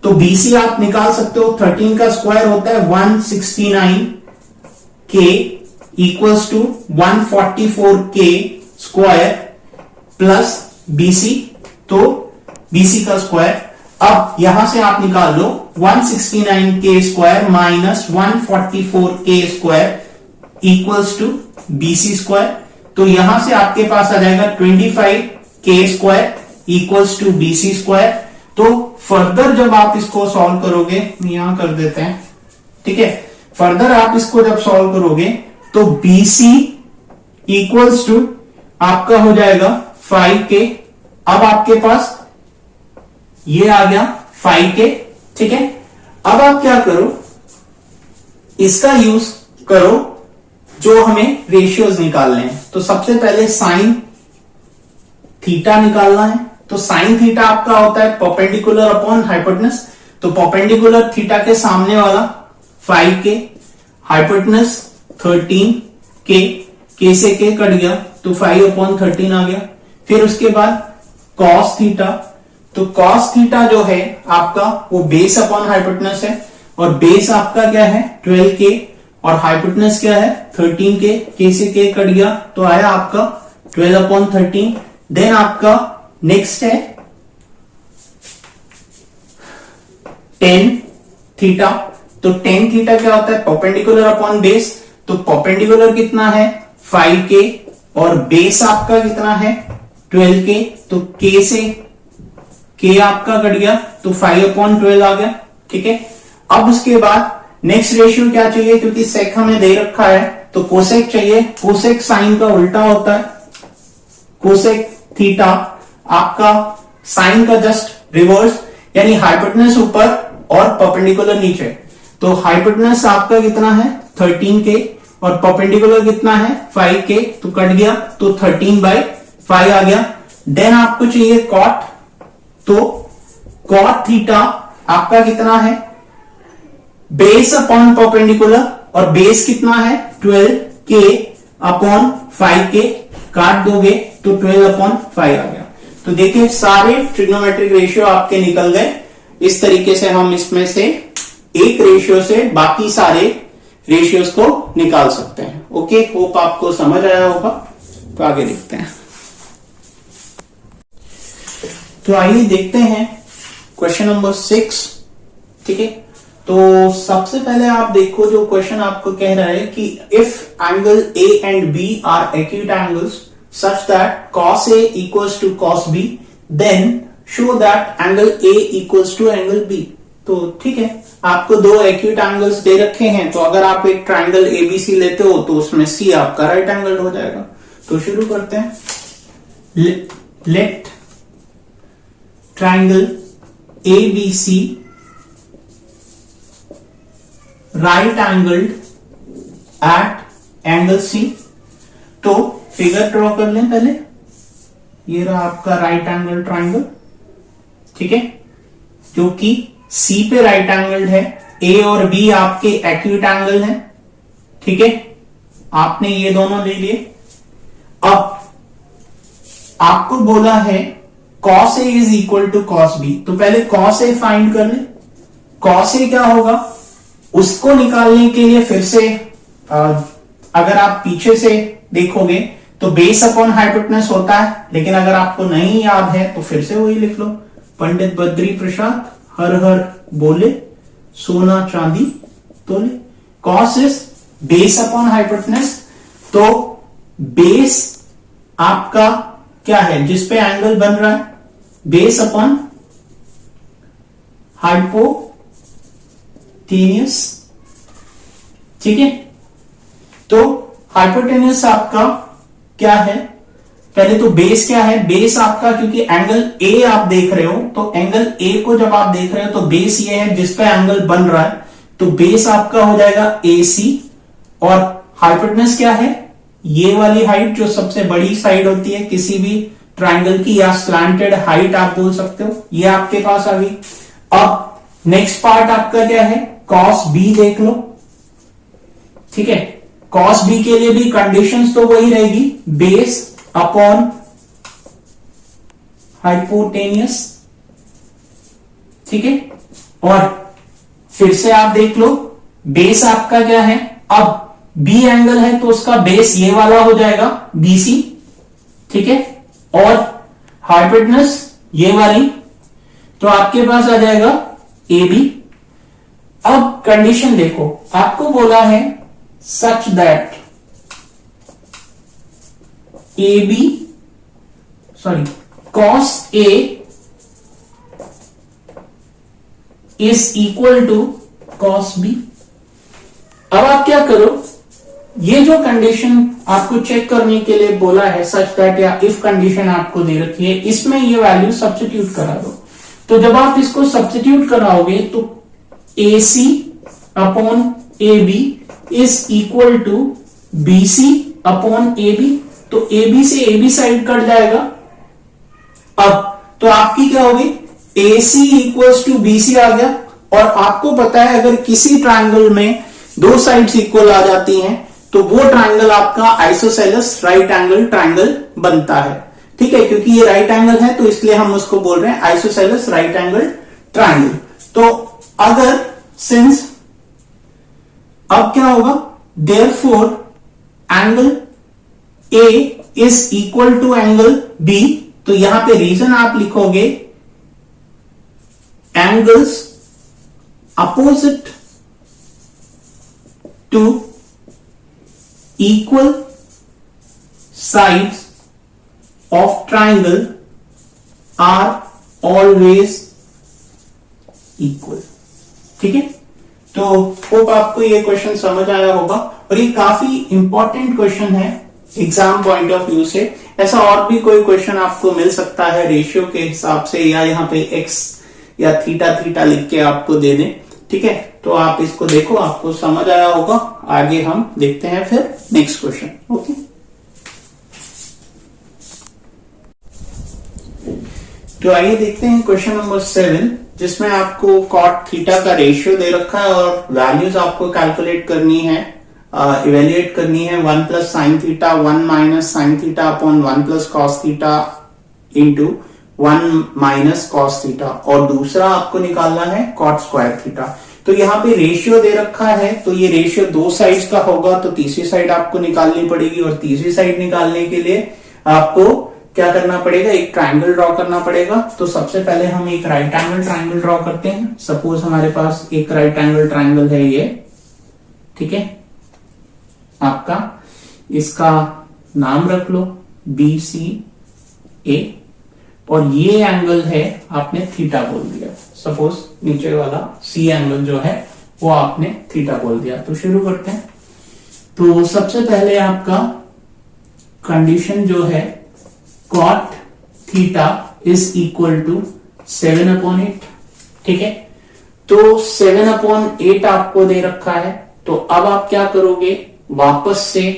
तो BC आप निकाल सकते हो, 13 का स्क्वायर होता है 169K equals to 144K square plus BC, तो BC का स्क्वायर। अब यहां से आप निकाल लो 169K square minus 144K square equals to BC square. तो यहां से आपके पास आ जाएगा 25K square equals to BC square. तो फर्दर जब आप इसको सॉल्व करोगे, यहां कर देते हैं, ठीक है। फर्दर आप इसको जब सॉल्व करोगे तो BC इक्वल्स टू आपका हो जाएगा 5K। अब आपके पास ये आ गया 5K, ठीक है। अब आप क्या करो, इसका यूज करो जो हमें रेशियोज निकालने हैं। तो सबसे पहले साइन थीटा निकालना है। तो साइन थीटा आपका होता है परपेंडिकुलर अपॉन हाइपोटेनस। तो परपेंडिकुलर थीटा के सामने वाला 5K, हाइपोटेनस 13K, K से K कट गया तो 5/13 आ गया। फिर उसके बाद कॉस थीटा, तो कॉस थीटा जो है आपका वो बेस अपॉन हाइपोटेनस है, और बेस आपका क्या है 12K, और हाइपोटेनस क्या है 13K, K से K कट गया तो आया आपका 12/13। देन आपका नेक्स्ट है टेन थीटा। तो टेन थीटा क्या होता है, परपेंडिकुलर अपॉन बेस। तो परपेंडिकुलर कितना है 5k और बेस आपका कितना है 12k, तो k से k आपका कट गया तो 5/12 आ गया। ठीक है, अब उसके बाद नेक्स्ट रेशियो क्या चाहिए, क्योंकि सेक हमें दे रखा है तो कोसेक चाहिए। कोसेक साइन का उल्टा होता है, कोसेक थीटा आपका साइन का जस्ट रिवर्स, यानी हाइपोटेनस ऊपर और परपेंडिकुलर नीचे। तो हाइपोटेनस आपका कितना है 13k और परपेंडिकुलर कितना है 5k, तो कट गया तो 13/5 आ गया। देन आपको चाहिए कॉट, तो कॉट थीटा आपका कितना है बेस अपॉन परपेंडिकुलर, और बेस कितना है 12k अपॉन 5k, काट दोगे तो 12/5 आ गया। तो देखिए सारे ट्रिग्नोमेट्रिक रेशियो आपके निकल गए। इस तरीके से हम इसमें से एक रेशियो से बाकी सारे रेशियोज को निकाल सकते हैं। ओके, होप आपको समझ आया होगा। तो आगे देखते हैं। तो आइए देखते हैं क्वेश्चन नंबर 6। ठीक है, तो सबसे पहले आप देखो जो क्वेश्चन आपको कह रहा है कि if angle A and B are acute angles such that cos A equals to cos B, then show that angle A equals to angle B। तो ठीक है, आपको दो एक्यूट एंगल्स दे रखे हैं, तो अगर आप एक ट्राइंगल ABC लेते हो तो उसमें C आपका राइट एंगल हो जाएगा। तो शुरू करते हैं। Let triangle ABC right angled at angle C। तो फिगर ड्रॉ कर लें पहले। ये रहा आपका राइट एंगल ट्राइंगल, ठीक है, जो कि सी पे राइट एंगल है। ए और बी आपके एक्यूट एंगल हैं। ठीक है, आपने ये दोनों ले लिए। अब आपको बोला है cos A is equal to cos B, तो पहले cos A फाइंड कर लें। cos A क्या होगा, उसको निकालने के लिए फिर से अगर आप पीछे से देखोगे तो बेस अपॉन हाइपोटेनस होता है, लेकिन अगर आपको नहीं याद है तो फिर से वही लिख लो। पंडित बद्री प्रसाद हर हर बोले, सोना चांदी तोले। Cos is base upon hypotenuse, तो बेस आपका क्या है जिसपे एंगल बन रहा है, बेस अपॉन हाइपोटेनियस। ठीक है, तो हाइपोटेनियस आपका क्या है, पहले तो बेस क्या है, बेस आपका क्योंकि एंगल ए आप देख रहे हो, तो एंगल ए को जब आप देख रहे हो तो बेस ये है जिस पे एंगल बन रहा है, तो बेस आपका हो जाएगा AC। और हाइपोटेनस क्या है, ये वाली हाइट जो सबसे बड़ी साइड होती है किसी भी ट्राइंगल की, या स्लैंटेड हाइट आप बोल सकते हो, ये आपके पास आ गई। अब नेक्स्ट पार्ट आपका क्या है, cos B देख लो। ठीक है, cos B के लिए भी कंडीशंस तो वही रहेगी, बेस अपॉन हाइपोटेनियस। ठीक है, और फिर से आप देख लो बेस आपका क्या है, अब B एंगल है तो उसका बेस ये वाला हो जाएगा BC। ठीक है, और हाइपोटेनस ये वाली, तो आपके पास आ जाएगा AB। अब कंडीशन देखो, आपको बोला है such that cos A is equal to cos B। अब आप क्या करो, ये जो कंडीशन आपको चेक करने के लिए बोला है सच दैट या इफ कंडीशन आपको दे रखी है, इसमें ये वैल्यू सब्स्टिट्यूट करा दो। तो जब आप इसको सब्स्टिट्यूट कराओगे तो AC upon AB is equal to BC upon AB, तो AB से AB साइड कट जाएगा। अब तो आपकी क्या होगी, AC इक्वल्स टू BC आ गया। और आपको पता है अगर किसी ट्राइंगल में दो साइड्स इक्वल आ जाती हैं तो वो ट्राइंगल आपका आइसोसेलेस राइट एंगल ट्राइंगल बनता है। ठीक है, क्योंकि ये राइट एंगल है तो इसलिए हम उसको बोल रहे हैं आइसोसेलेस राइट एंगल ट्राइंगल। तो अगर सिंस अब क्या होगा, therefore angle A is equal to angle B, तो यहां पे रीजन आप लिखोगे angles opposite to equal sides of triangle are always equal. ठीक है, तो होप आपको ये क्वेश्चन समझ आया होगा और ये काफी इंपॉर्टेंट क्वेश्चन है एग्जाम पॉइंट ऑफ व्यू से। ऐसा और भी कोई क्वेश्चन आपको मिल सकता है रेशियो के हिसाब से, या यहाँ पे एक्स या थीटा थीटा लिख के आपको दे दें। ठीक है, तो आप इसको देखो, आपको समझ आया होगा। आगे हम देखते हैं फिर नेक्स्ट क्वेश्चन। ओके, तो आइए देखते हैं क्वेश्चन नंबर 7, जिसमें आपको कॉट थीटा का रेशियो दे रखा है और वैल्यूज आपको कैलकुलेट करनी है, इवेल्युएट करनी है। 1 plus sine theta 1 minus sine theta upon 1 plus cos theta into 1 minus cos theta, और दूसरा आपको निकालना है कॉट स्क्वायर थीटा। तो यहाँ पे रेशियो दे रखा है, तो ये रेशियो दो साइड्स का होगा, तो तीसरी साइड आपको निकालनी पड़ेगी। और तीसरी साइड निकालने के लिए आपको क्या करना पड़ेगा, एक ट्राइंगल ड्रॉ करना पड़ेगा। तो सबसे पहले हम एक राइट एंगल ट्राइंगल ड्रॉ करते हैं। सपोज हमारे पास एक राइट एंगल ट्राइंगल है ये, ठीक है, आपका इसका नाम रख लो BCA, और ये एंगल है आपने थीटा बोल दिया। सपोज नीचे वाला C एंगल जो है वो आपने थीटा बोल दिया। तो शुरू करते हैं। तो सबसे पहले आपका कंडीशन जो है cot theta is equal to 7/8। ठीक है, तो 7/8 आपको दे रखा है। तो अब आप क्या करोगे, वापस से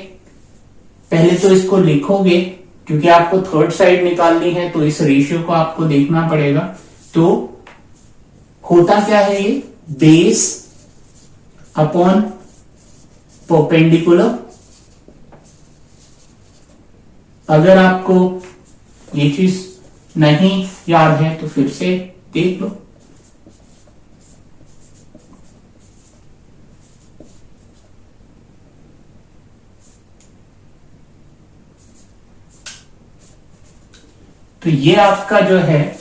पहले तो इसको लिखोगे, क्योंकि आपको थर्ड साइड निकालनी है, तो इस रेशियो को आपको देखना पड़ेगा। तो होता क्या है, ये बेस अपॉन परपेंडिकुलर। अगर आपको ये चीज नहीं याद है तो फिर से देख लो। तो ये आपका जो है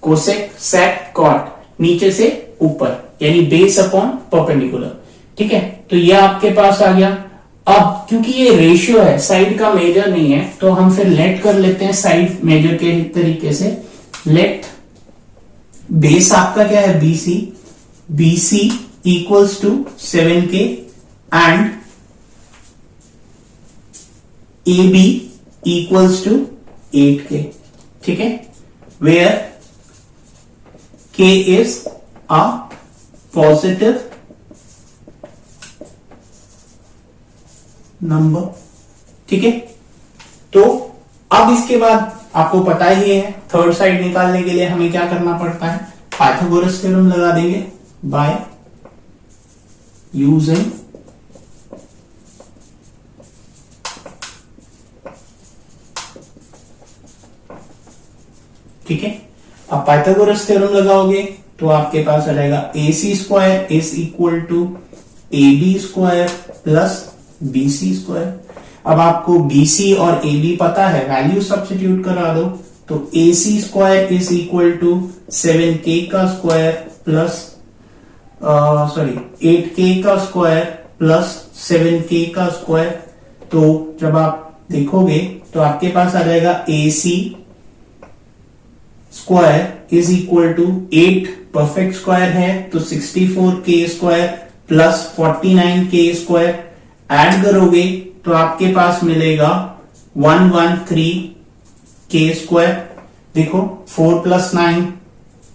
कोसेक सेक कॉट, नीचे से ऊपर, यानी बेस अपॉन परपेंडिकुलर। ठीक है, तो ये आपके पास आ गया। अब क्योंकि ये रेशियो है, साइड का मेजर नहीं है, तो हम फिर लेट कर लेते हैं साइड मेजर के तरीके से। लेट बेस आपका क्या है, BC equals to 7K and AB equals to 8K। ठीक है, where K is a positive number. ठीक है, तो अब इसके बाद आपको पता ही है थर्ड साइड निकालने के लिए हमें क्या करना पड़ता है, पाइथागोरस थ्योरम लगा देंगे बाय यूजिंग ठीक है। अब पाइथागोरस थ्योरम लगाओगे तो आपके पास आ जाएगा AC square is equal to AB square plus BC square. अब आपको BC और AB पता है, वैल्यू सब्स्टिट्यूट करा दो। तो AC square is equal to 7K का स्क्वायर प्लस 8K का स्क्वायर प्लस 7K का स्क्वायर। तो जब आप देखोगे तो आपके पास आ जाएगा AC square is equal to 8 perfect square है तो 64K square plus 49K square. Add करोगे तो आपके पास मिलेगा 113K स्क्वायर। देखो 4 प्लस 9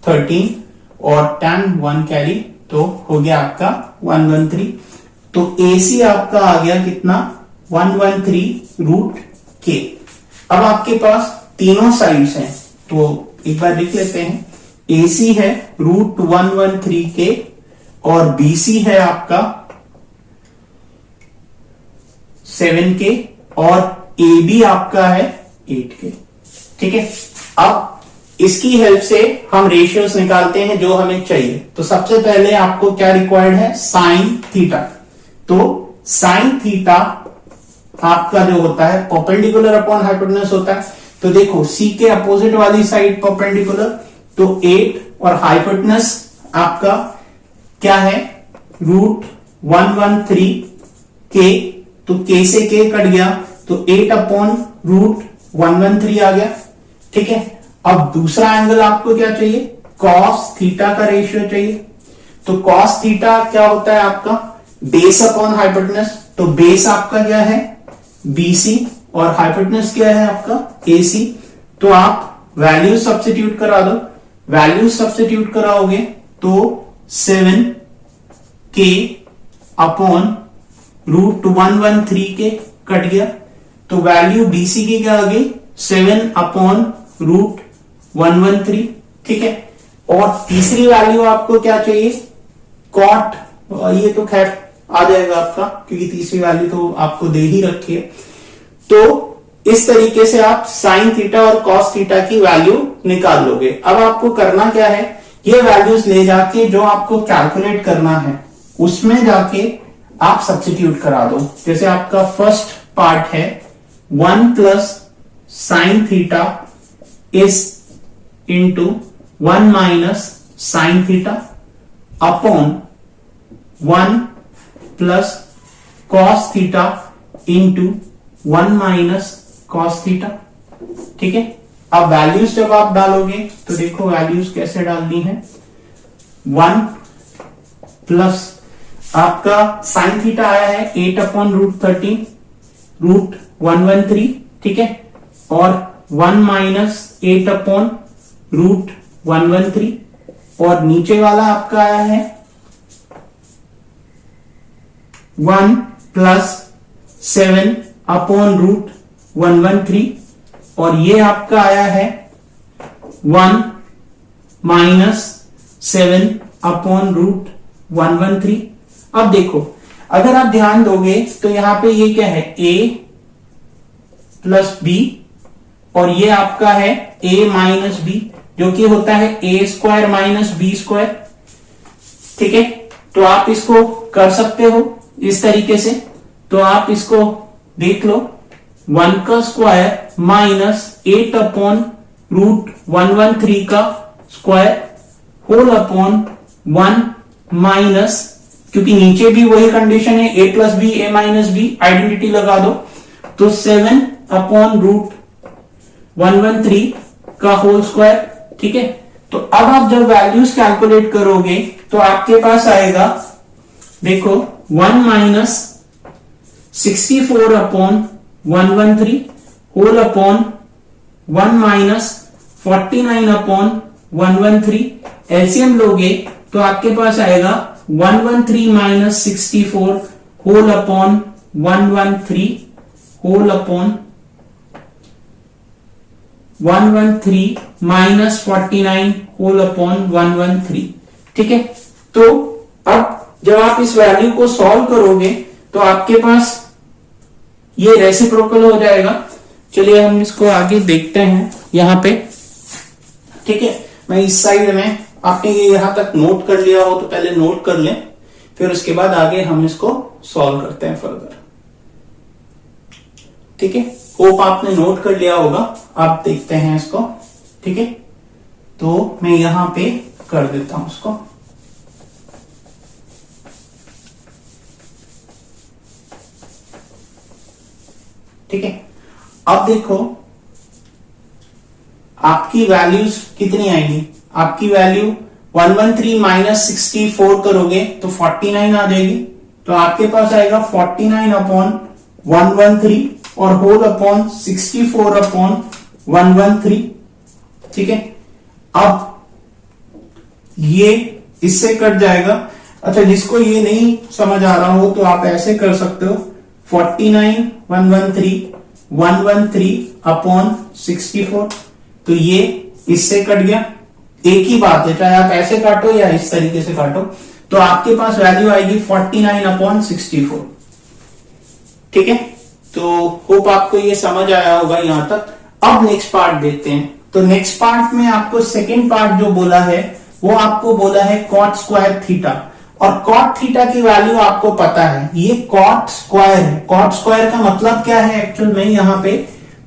13 और 10 1 कैरी, तो हो गया आपका 113। तो AC आपका आ गया कितना, 113√K। अब आपके पास तीनों साइड्स हैं, तो एक बार लिख लेते हैं। AC है √113K और BC है आपका 7K और AB आपका है 8K। ठीक है, अब इसकी हेल्प से हम रेशियोज निकालते हैं जो हमें चाहिए। तो सबसे पहले आपको क्या रिक्वायर्ड है, साइन थीटा। तो साइन थीटा आपका जो होता है परपेंडिकुलर अपॉन हाइपोटेनस होता है। तो देखो C के अपोजिट वाली साइड परपेंडिकुलर, तो 8 और हाइपोटेनस आपका क्या है, 113 के, तो के से के कट गया तो 8/√113 आ गया। ठीक है, अब दूसरा एंगल आपको क्या चाहिए, कॉस थीटा का रेशियो चाहिए। तो कॉस थीटा क्या होता है आपका, बेस अपॉन हाइपोटेनस। तो बेस आपका क्या है, BC, और हाइपोटेनस क्या है आपका, AC। तो आप वैल्यू सब्स्टिट्यूट करा दो, वैल्यू सब्स्टिट्यूट कराओगे तो 7k/√113 के कट गया। तो वैल्यू BC की क्या आ गई, 7/√113। ठीक है, और तीसरी वैल्यू आपको क्या चाहिए, कॉट, ये तो खैर आ जाएगा आपका, क्योंकि तीसरी वैल्यू तो आपको दे ही रखी है। तो इस तरीके से आप साइन थीटा और कॉस थीटा की वैल्यू निकाल लोगे। अब आपको करना क्या है, ये वैल्यूज ले जाके जो आपको कैलकुलेट करना है उसमें जाके आप सब्स्टिट्यूट करा दो। जैसे आपका फर्स्ट पार्ट है 1 plus sine theta is into 1 minus sine theta upon 1 plus cos theta into 1 minus cos theta. ठीक है, अब वैल्यूज जब आप डालोगे तो देखो वैल्यूज कैसे डालनी है। 1 प्लस आपका साइन थीटा आया है 8/√13 ठीक है, और 1 माइनस 8/√113, और नीचे वाला आपका आया है 1 प्लस 7/√113, और ये आपका आया है 1 माइनस 7/√113। अब देखो, अगर आप ध्यान दोगे तो यहां पे ये क्या है, a प्लस बी, और ये आपका है a माइनस बी, जो कि होता है a² माइनस b²। ठीक है, तो आप इसको कर सकते हो इस तरीके से। तो आप इसको देख लो, 1 का स्क्वायर माइनस 8/√113 का स्क्वायर होल अपॉन 1 माइनस, क्योंकि नीचे भी वही कंडीशन है, a plus B, a minus B, identity लगा दो, तो 7/√113 का होल स्क्वायर। ठीक है, तो अब आप जब वैल्यूज कैलकुलेट करोगे तो आपके पास आएगा, देखो 1 minus 64/113 whole upon 1 minus 49/113। LCM लोगे तो आपके पास आएगा 113 minus 64 whole upon 113 whole upon 113 minus 49 whole upon 113। ठीक है, तो अब जब आप इस वैल्यू को सॉल्व करोगे तो आपके पास ये रेसिप्रोकल हो जाएगा। चलिए हम इसको आगे देखते हैं यहां पे। ठीक है, मैं इस साइड में, आपने ये यहां तक नोट कर लिया हो तो पहले नोट कर लें, फिर उसके बाद आगे हम इसको सॉल्व करते हैं फर्दर। ठीक है, होप आपने नोट कर लिया होगा। आप देखते हैं इसको। ठीक है, तो मैं यहां पे कर देता हूं इसको। ठीक है, अब देखो आपकी वैल्यूज कितनी आएंगी। आपकी वैल्यू 113 माइनस 64 करोगे तो 49 आ जाएगी। तो आपके पास आएगा 49/113 और होल अपॉन 64/113। ठीक है, अब ये इससे कट जाएगा। अच्छा, जिसको ये नहीं समझ आ रहा हो तो आप ऐसे कर सकते हो, 49/113 तो ये इससे कट गया। एक ही बात है, चाहे आप ऐसे काटो या इस तरीके से काटो, तो आपके पास वैल्यू आएगी 49/64। ठीक है, तो होप आपको ये समझ आया होगा यहां तक। अब नेक्स्ट पार्ट देखते हैं। तो नेक्स्ट पार्ट में आपको सेकेंड पार्ट जो बोला है वो आपको बोला है कॉट स्क्वायर थीटा, और कॉट थीटा की वैल्यू आपको पता है, ये कॉट स्क्वायर है। कॉट स्क्वायर का मतलब क्या है एक्चुअल में, यहां पे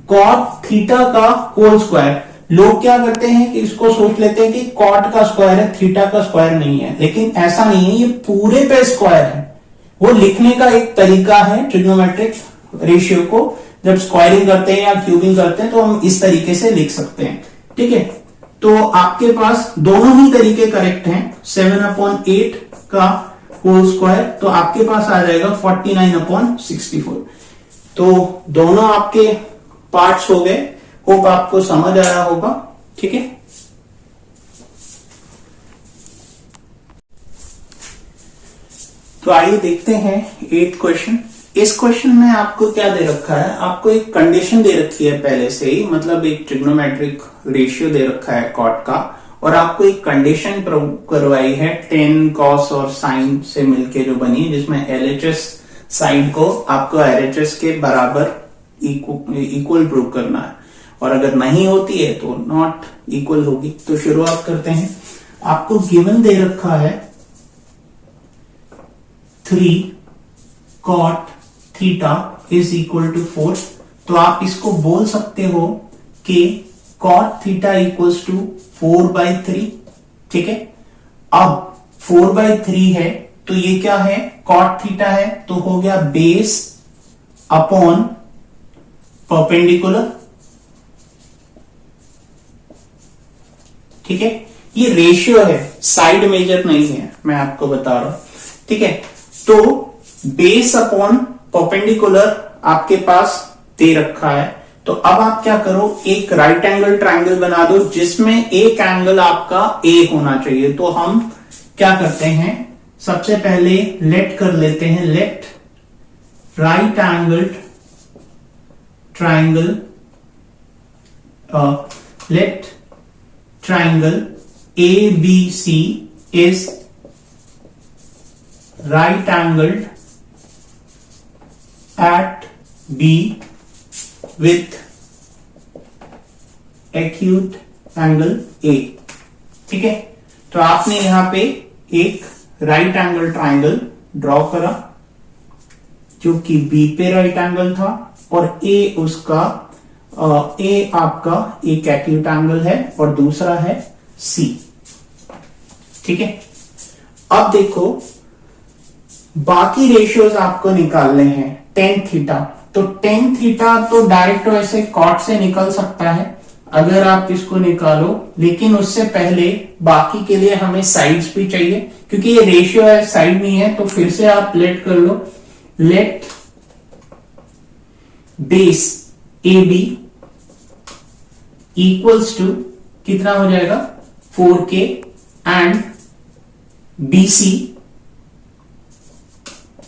कॉट थीटा का होल स्क्वायर। लोग क्या करते हैं कि इसको सोच लेते हैं कि कॉट का स्क्वायर है, थीटा का स्क्वायर नहीं है, लेकिन ऐसा नहीं है, ये पूरे पे स्क्वायर है। वो लिखने का एक तरीका है ट्रिग्नोमेट्रिक रेशियो को। जब स्क्वायरिंग करते हैं या क्यूबिंग करते हैं तो हम इस तरीके से लिख सकते हैं, ठीक है। तो आपके पास दोनों ही तरीके करेक्ट हैं। 7/8 का होल स्क्वायर, तो आपके पास आ जाएगा 49/64। तो दोनों आपके पार्ट्स हो गए। होप आपको समझ आया होगा, ठीक है। तो आइए देखते हैं 8th क्वेश्चन। इस क्वेश्चन में आपको क्या दे रखा है, आपको एक कंडीशन दे रखी है पहले से ही, मतलब एक ट्रिग्नोमेट्रिक रेशियो दे रखा है कॉट का, और आपको एक कंडीशन प्रूव करवाई है टेन कॉस और साइन से मिलके जो बनी है, जिसमें एलएचएस साइड को आपको आरएचएस के बराबर इक्वल प्रूव करना है, और अगर नहीं होती है तो नॉट इक्वल होगी। तो शुरुआत करते हैं। आपको गिवन दे रखा है 3 cot theta is equal to 4। तो आप इसको बोल सकते हो कि cot थीटा इक्वल्स टू 4/3, ठीक है। अब 4/3 है तो ये क्या है, cot थीटा है, तो हो गया बेस अपॉन परपेंडिकुलर, ठीक है। ये रेशियो है, साइड मेजर नहीं है, मैं आपको बता रहा हूं, ठीक है। तो बेस अपॉन परपेंडिकुलर आपके पास दे रखा है। तो अब आप क्या करो, एक राइट एंगल ट्राइंगल बना दो जिसमें एक एंगल आपका ए होना चाहिए। तो हम क्या करते हैं, सबसे पहले लेट कर लेते हैं, let right angle triangle, let triangle ABC is right angled at B with acute angle A, ठीक है। तो आपने यहां पे एक राइट एंगल ट्राइंगल ड्रॉ करा जो कि B पे राइट एंगल था, और A उसका ए आपका एक एक्यूट एंगल है और दूसरा है सी, ठीक है। अब देखो बाकी रेशियोज आपको निकालने हैं। टेन थीटा, तो टेन थीटा तो डायरेक्ट वैसे कॉट से निकल सकता है अगर आप इसको निकालो, लेकिन उससे पहले बाकी के लिए हमें साइड्स भी चाहिए, क्योंकि ये रेशियो है, साइड नहीं है। तो फिर से आप लेट कर लो, let base A B equals to कितना हो जाएगा 4K एंड BC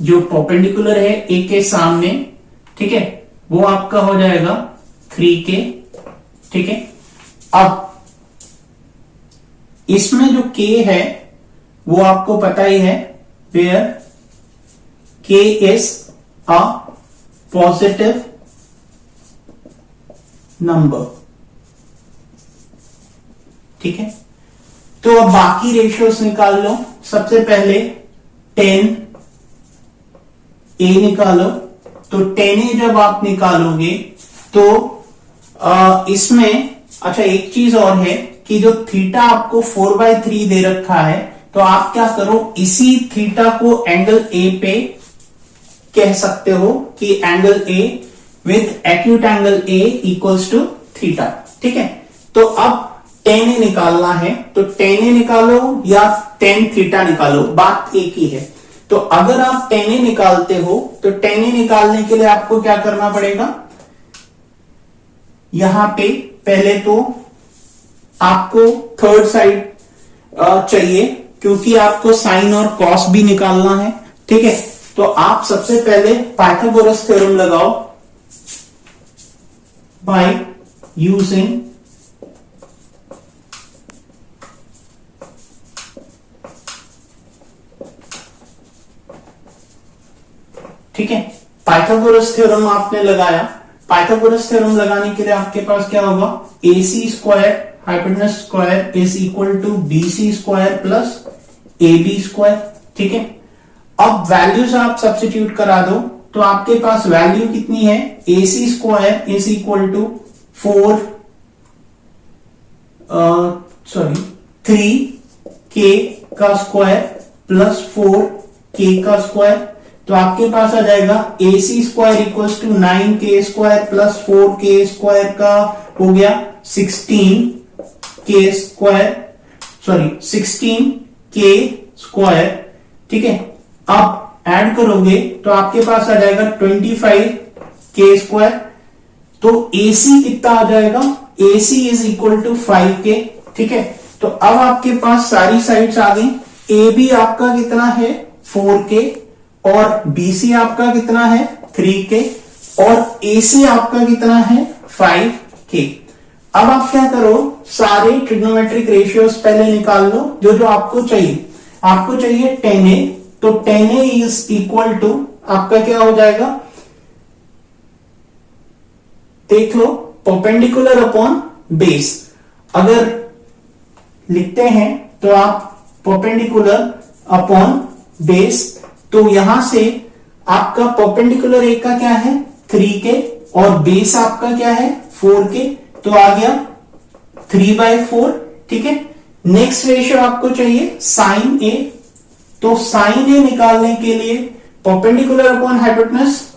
जो परपेंडिकुलर है ए के सामने, ठीक है, वो आपका हो जाएगा 3K, ठीक है। अब इसमें जो K है वो आपको पता ही है, where K is a positive number, ठीक है। तो अब बाकी रेशियोस निकाल लो। सबसे पहले 10A निकालो। तो 10A जब आप निकालोगे तो इसमें अच्छा एक चीज और है कि जो थीटा आपको 4/3 दे रखा है, तो आप क्या करो, इसी थीटा को एंगल ए पे कह सकते हो कि angle A with acute angle A equals to theta, ठीक है। तो अब 10A निकालना है, तो 10A निकालो या 10 थीटा निकालो, बात एक ही है। तो अगर आप 10A निकालते हो तो 10A निकालने के लिए आपको क्या करना पड़ेगा, यहां पे पहले तो आपको थर्ड साइड चाहिए, क्योंकि आपको साइन और कॉस भी निकालना है, ठीक है। तो आप सबसे पहले पाइथागोरस थ्योरम लगाओ बाय यूजिंग ठीक है। पाइथागोरस थ्योरम आपने लगाया। पाइथागोरस थ्योरम लगाने के लिए आपके पास क्या होगा, AC square hypotenuse square is equal to BC square plus AB square, ठीक है। अब वैल्यूज आप सब्स्टिट्यूट करा दो, तो आपके पास वैल्यू कितनी है, AC square is equal to 3K का स्क्वायर प्लस 4K का स्क्वायर, तो आपके पास आ जाएगा AC square equals to 9K square plus 4K square का हो गया 16K square, sorry 16K square. ठीक है, अब ऐड करोगे तो आपके पास आ जाएगा 25K स्क्वायर। तो AC कितना आ जाएगा, AC is equal to 5K। ठीक है, तो अब आपके पास सारी साइड्स आ गई। AB आपका कितना है 4K और BC आपका कितना है 3K और AC आपका कितना है 5K। अब आप क्या करो, सारे ट्रिग्नोमेट्रिक रेशियोज पहले निकाल लो जो जो आपको चाहिए। आपको चाहिए 10A, तो 10A इज इक्वल टू आपका क्या हो जाएगा, देख लो, परपेंडिकुलर अपॉन बेस। अगर लिखते हैं तो आप परपेंडिकुलर अपॉन बेस, तो यहां से आपका परपेंडिकुलर एक का क्या है 3K और बेस आपका क्या है 4K, तो आ गया 3/4। ठीक है, नेक्स्ट रेशियो आपको चाहिए साइन ए, तो साइन ए निकालने के लिए परपेंडिकुलर अपॉन हाइपोटेनस,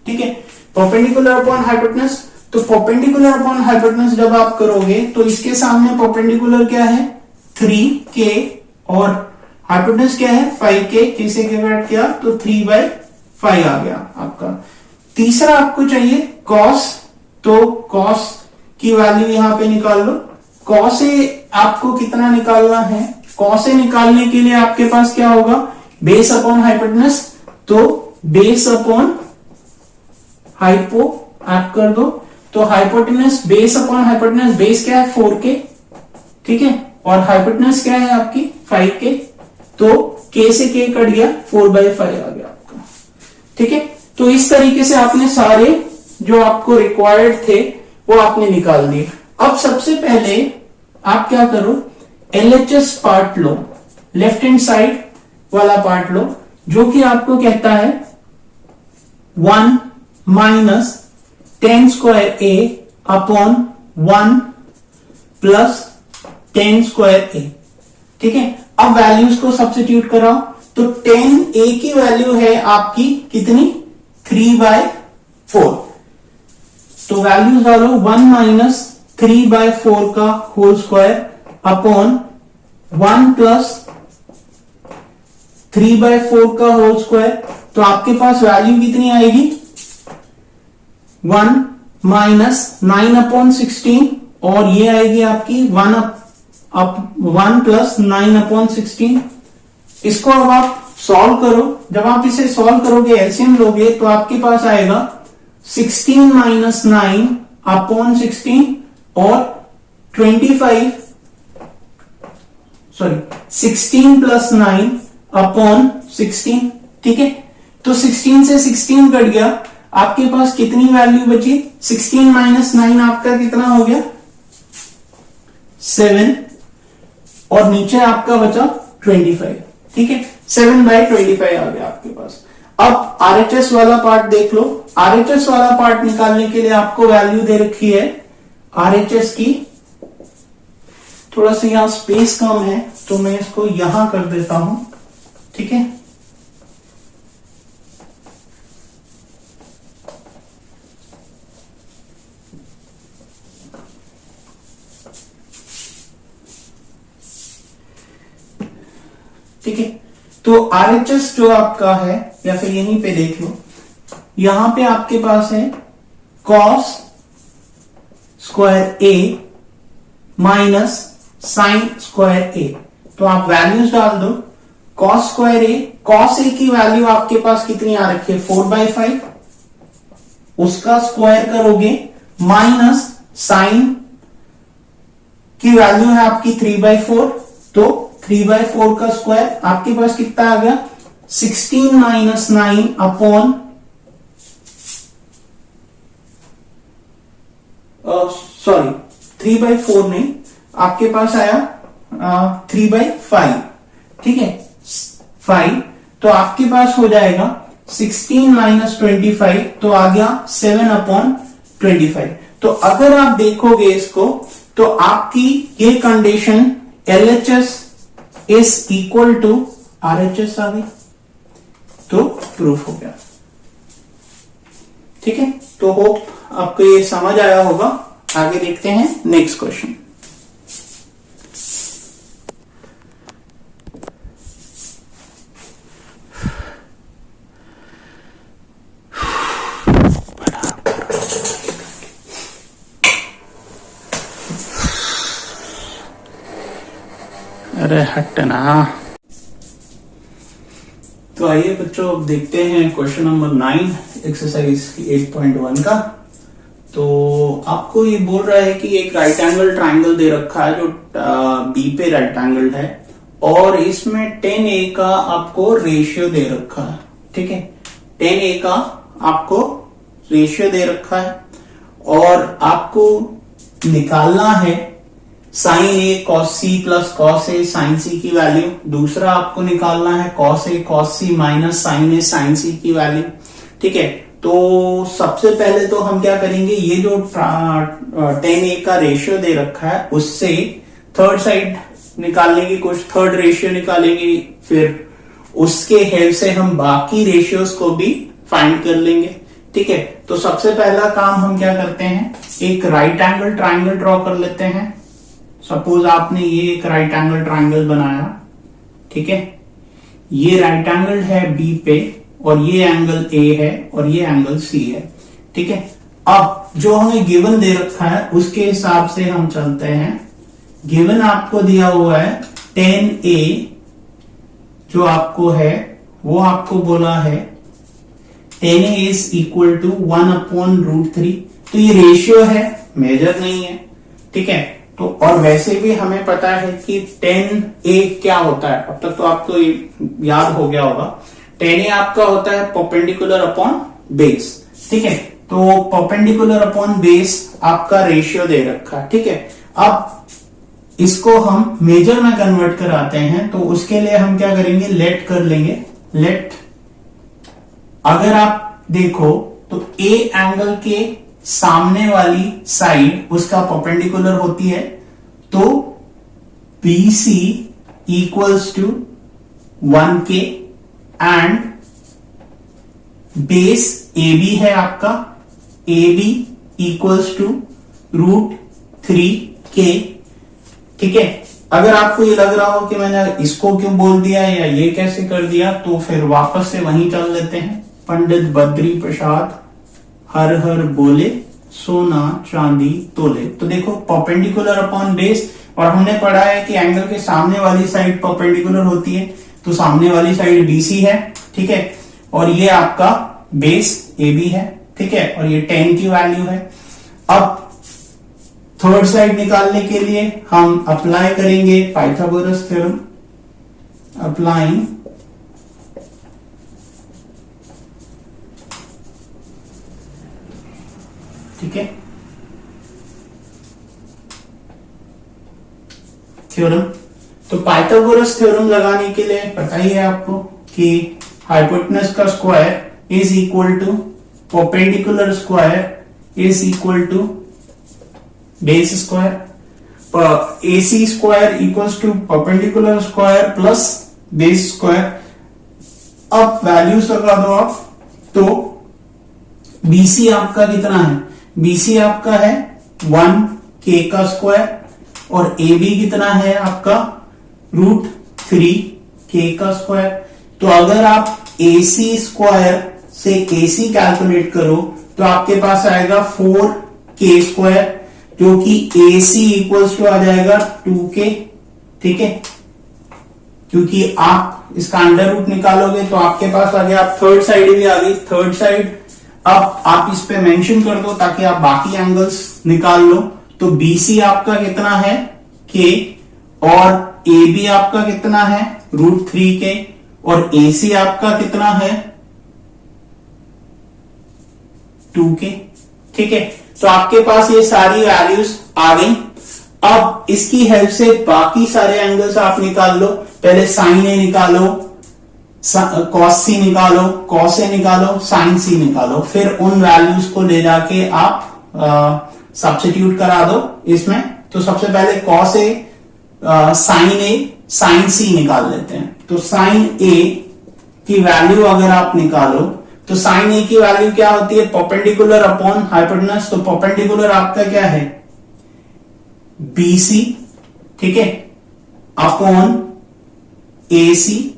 ठीक है, परपेंडिकुलर अपॉन हाइपोटेनस। तो परपेंडिकुलर अपॉन हाइपोटेनस जब आप करोगे तो इसके सामने परपेंडिकुलर क्या है 3K और हाइपोटेनस क्या है 5K, किसे कैलकुलेट किया तो 3/5 आ गया आपका। तीसरा आपको चाहिए कॉस, तो कॉस की वैल्यू यहां पे निकाल लो। कॉस ए आपको कितना निकालना है, कॉस ए निकालने के लिए आपके पास क्या होगा, बेस अपॉन हाइपोटेनस, तो बेस अपॉन हाइपो ऐड कर दो, तो hypotenuse base upon hypotenuse, base क्या है 4K, ठीक है, और हाइपोटेनस क्या है आपकी 5K, तो K से K कट गया 4/5 आ गया आपका। ठीक है, तो इस तरीके से आपने सारे जो आपको रिक्वायर्ड थे वो आपने निकाल दिए। अब सबसे पहले आप क्या करो, LHS पार्ट लो, लेफ्ट हैंड साइड वाला पार्ट लो, जो कि आपको कहता है 1 minus 10 square A upon 1 plus 10 square A। ठीक है, अब वैल्यूज को सब्स्टिट्यूट कराओ, तो 10A की वैल्यू है आपकी कितनी 3/4, तो वैल्यूज डालो 1 माइनस 3/4 का होल स्क्वायर अपॉन 1 प्लस 3/4 का होल स्क्वायर, तो आपके पास वैल्यू कितनी आएगी 1 माइनस 9/16 और ये आएगी आपकी 1 प्लस 9/16। इसको अब आप सॉल्व करो, जब आप इसे सॉल्व करोगे एलसीएम लोगे तो आपके पास आएगा 16 माइनस 9/16 और 16 प्लस 9/16। ठीक है, तो 16 से 16 कट गया, आपके पास कितनी वैल्यू बची 16 माइनस 9 आपका कितना हो गया 7 और नीचे आपका बचा 25। ठीक है, 7/25 आ गया आपके पास। अब RHS वाला पार्ट देख लो। RHS वाला पार्ट निकालने के लिए आपको वैल्यू दे रखी है RHS की, थोड़ा सा यहां स्पेस कम है तो मैं इसको यहां कर देता हूं। ठीक है, ठीक है, तो RHS जो आपका है, या फिर यहीं पे देख लो, यहां पे आपके पास है cos square A minus sine square A, तो आप वैल्यूज डाल दो। cos square A, cos A की वैल्यू आपके पास कितनी आ रखी है 4/5, उसका स्क्वायर करोगे माइनस साइन की वैल्यू है आपकी 3/4, तो 3/4 का स्क्वायर आपके पास कितना आ गया 16 माइनस 9 अपॉन सॉरी 3/4 नहीं, आपके पास आया 3/5। ठीक है, 5, तो आपके पास हो जाएगा 16 माइनस 25 तो आ गया 7/25। तो अगर आप देखोगे इसको तो आपकी ये condition LHS is equal to RHS आ गई, तो प्रूफ हो गया। ठीक है, तो होप आपको ये समझ आया होगा। आगे देखते हैं नेक्स्ट क्वेश्चन। अरे हटना। तो आइए बच्चों, अब देखते हैं क्वेश्चन नंबर 9 एक्सरसाइज 8.1 का। तो आपको ये बोल रहा है कि एक राइट एंगल ट्राइंगल दे रखा है जो बी पे राइट एंगल है, और इसमें 10A का आपको रेशियो दे रखा है। ठीक है, 10A का आपको रेशियो दे रखा है और आपको निकालना है sign A cos C plus cos A sign सी की वैल्यू। दूसरा आपको निकालना है cos A cos C minus sign A sign सी की वैल्यू। ठीक है, तो सबसे पहले तो हम क्या करेंगे, ये जो 10A का रेशियो दे रखा है उससे थर्ड साइड निकालने की कुछ थर्ड रेशियो निकालेंगे, फिर उसके हेल्प से हम बाकी रेशियोज को भी फाइंड कर लेंगे। ठीक है, तो सबसे पहला काम हम क्या करते हैं, एक राइट एंगल ट्राइंगल ड्रॉ कर लेते हैं। सपोज आपने ये एक राइट एंगल ट्राइंगल बनाया। ठीक है, ये राइट एंगल है बी पे और ये एंगल ए है और ये एंगल सी है। ठीक है, अब जो हमें गिवन दे रखा है उसके हिसाब से हम चलते हैं। गिवन आपको दिया हुआ है 10A, जो आपको है वो आपको बोला है 10A इज इक्वल टू 1/√3। तो ये रेशियो है, मेजर नहीं है। ठीक है, तो और वैसे भी हमें पता है कि 10A क्या होता है, अब तक तो आपको याद हो गया होगा। 10A आपका होता है परपेंडिकुलर अपॉन बेस। ठीक है, तो परपेंडिकुलर अपॉन बेस आपका रेशियो दे रखा है। ठीक है, अब इसको हम मेजर में कन्वर्ट कराते हैं, तो उसके लिए हम क्या करेंगे, लेट कर लेंगे। लेट, अगर आप देखो तो ए एंगल के सामने वाली साइड उसका परपेंडिकुलर होती है, तो BC equals to 1K and base AB है आपका, AB इक्वल्स टू √3K। ठीक है, अगर आपको ये लग रहा हो कि मैंने इसको क्यों बोल दिया या ये कैसे कर दिया, तो फिर वापस से वहीं चल लेते हैं। पंडित बद्री प्रसाद हर हर बोले सोना चांदी तोले। तो देखो परपेंडिकुलर अपॉन बेस, और हमने पढ़ा है कि एंगल के सामने वाली साइड परपेंडिकुलर होती है, तो सामने वाली साइड BC है। ठीक है, और ये आपका बेस AB है। ठीक है, और ये 10 की वैल्यू है। अब थर्ड साइड निकालने के लिए हम अप्लाई करेंगे पाइथागोरस थ्योरम। अप्लाइंग ठीक है, थ्योरम। तो पाइथागोरस थ्योरम लगाने के लिए पता ही है आपको कि हाइपोटेनस का square is equal to perpendicular square is equal to base square, AC square equals to perpendicular square plus base square. अब वैल्यूज लगा दो आप, तो BC आपका कितना है, BC आपका है 1K का स्क्वायर, और AB कितना है आपका √3K का स्क्वायर। तो अगर आप AC स्क्वायर से AC कैलकुलेट करो तो आपके पास आएगा 4K स्क्वायर, जो कि AC इक्वल्स टू आ जाएगा 2K। ठीक है, क्योंकि आप इसका अंडर रूट निकालोगे तो आपके पास आ गया, थर्ड साइड भी आ गई। थर्ड साइड अब आप इस पे मेंशन कर दो ताकि आप बाकी एंगल्स निकाल लो। तो BC आपका कितना है K, और AB आपका कितना है √3K, और AC आपका कितना है 2K। ठीक है, तो आपके पास ये सारी वैल्यूज आ गई। अब इसकी हेल्प से बाकी सारे एंगल्स आप निकाल लो। पहले साइन ए निकालो, कॉस सी निकालो, कॉस ए निकालो, साइन सी निकालो, फिर उन वैल्यूज को ले जाके आप सब्स्टिट्यूट करा दो इसमें। तो सबसे पहले cos A sign A sign सी निकाल लेते हैं। तो साइन ए की वैल्यू अगर आप निकालो तो साइन ए की वैल्यू क्या होती है, परपेंडिकुलर अपॉन हाइपोटेनस। तो परपेंडिकुलर आपका क्या है, बीसी, ठीक है, अपॉन ए सी।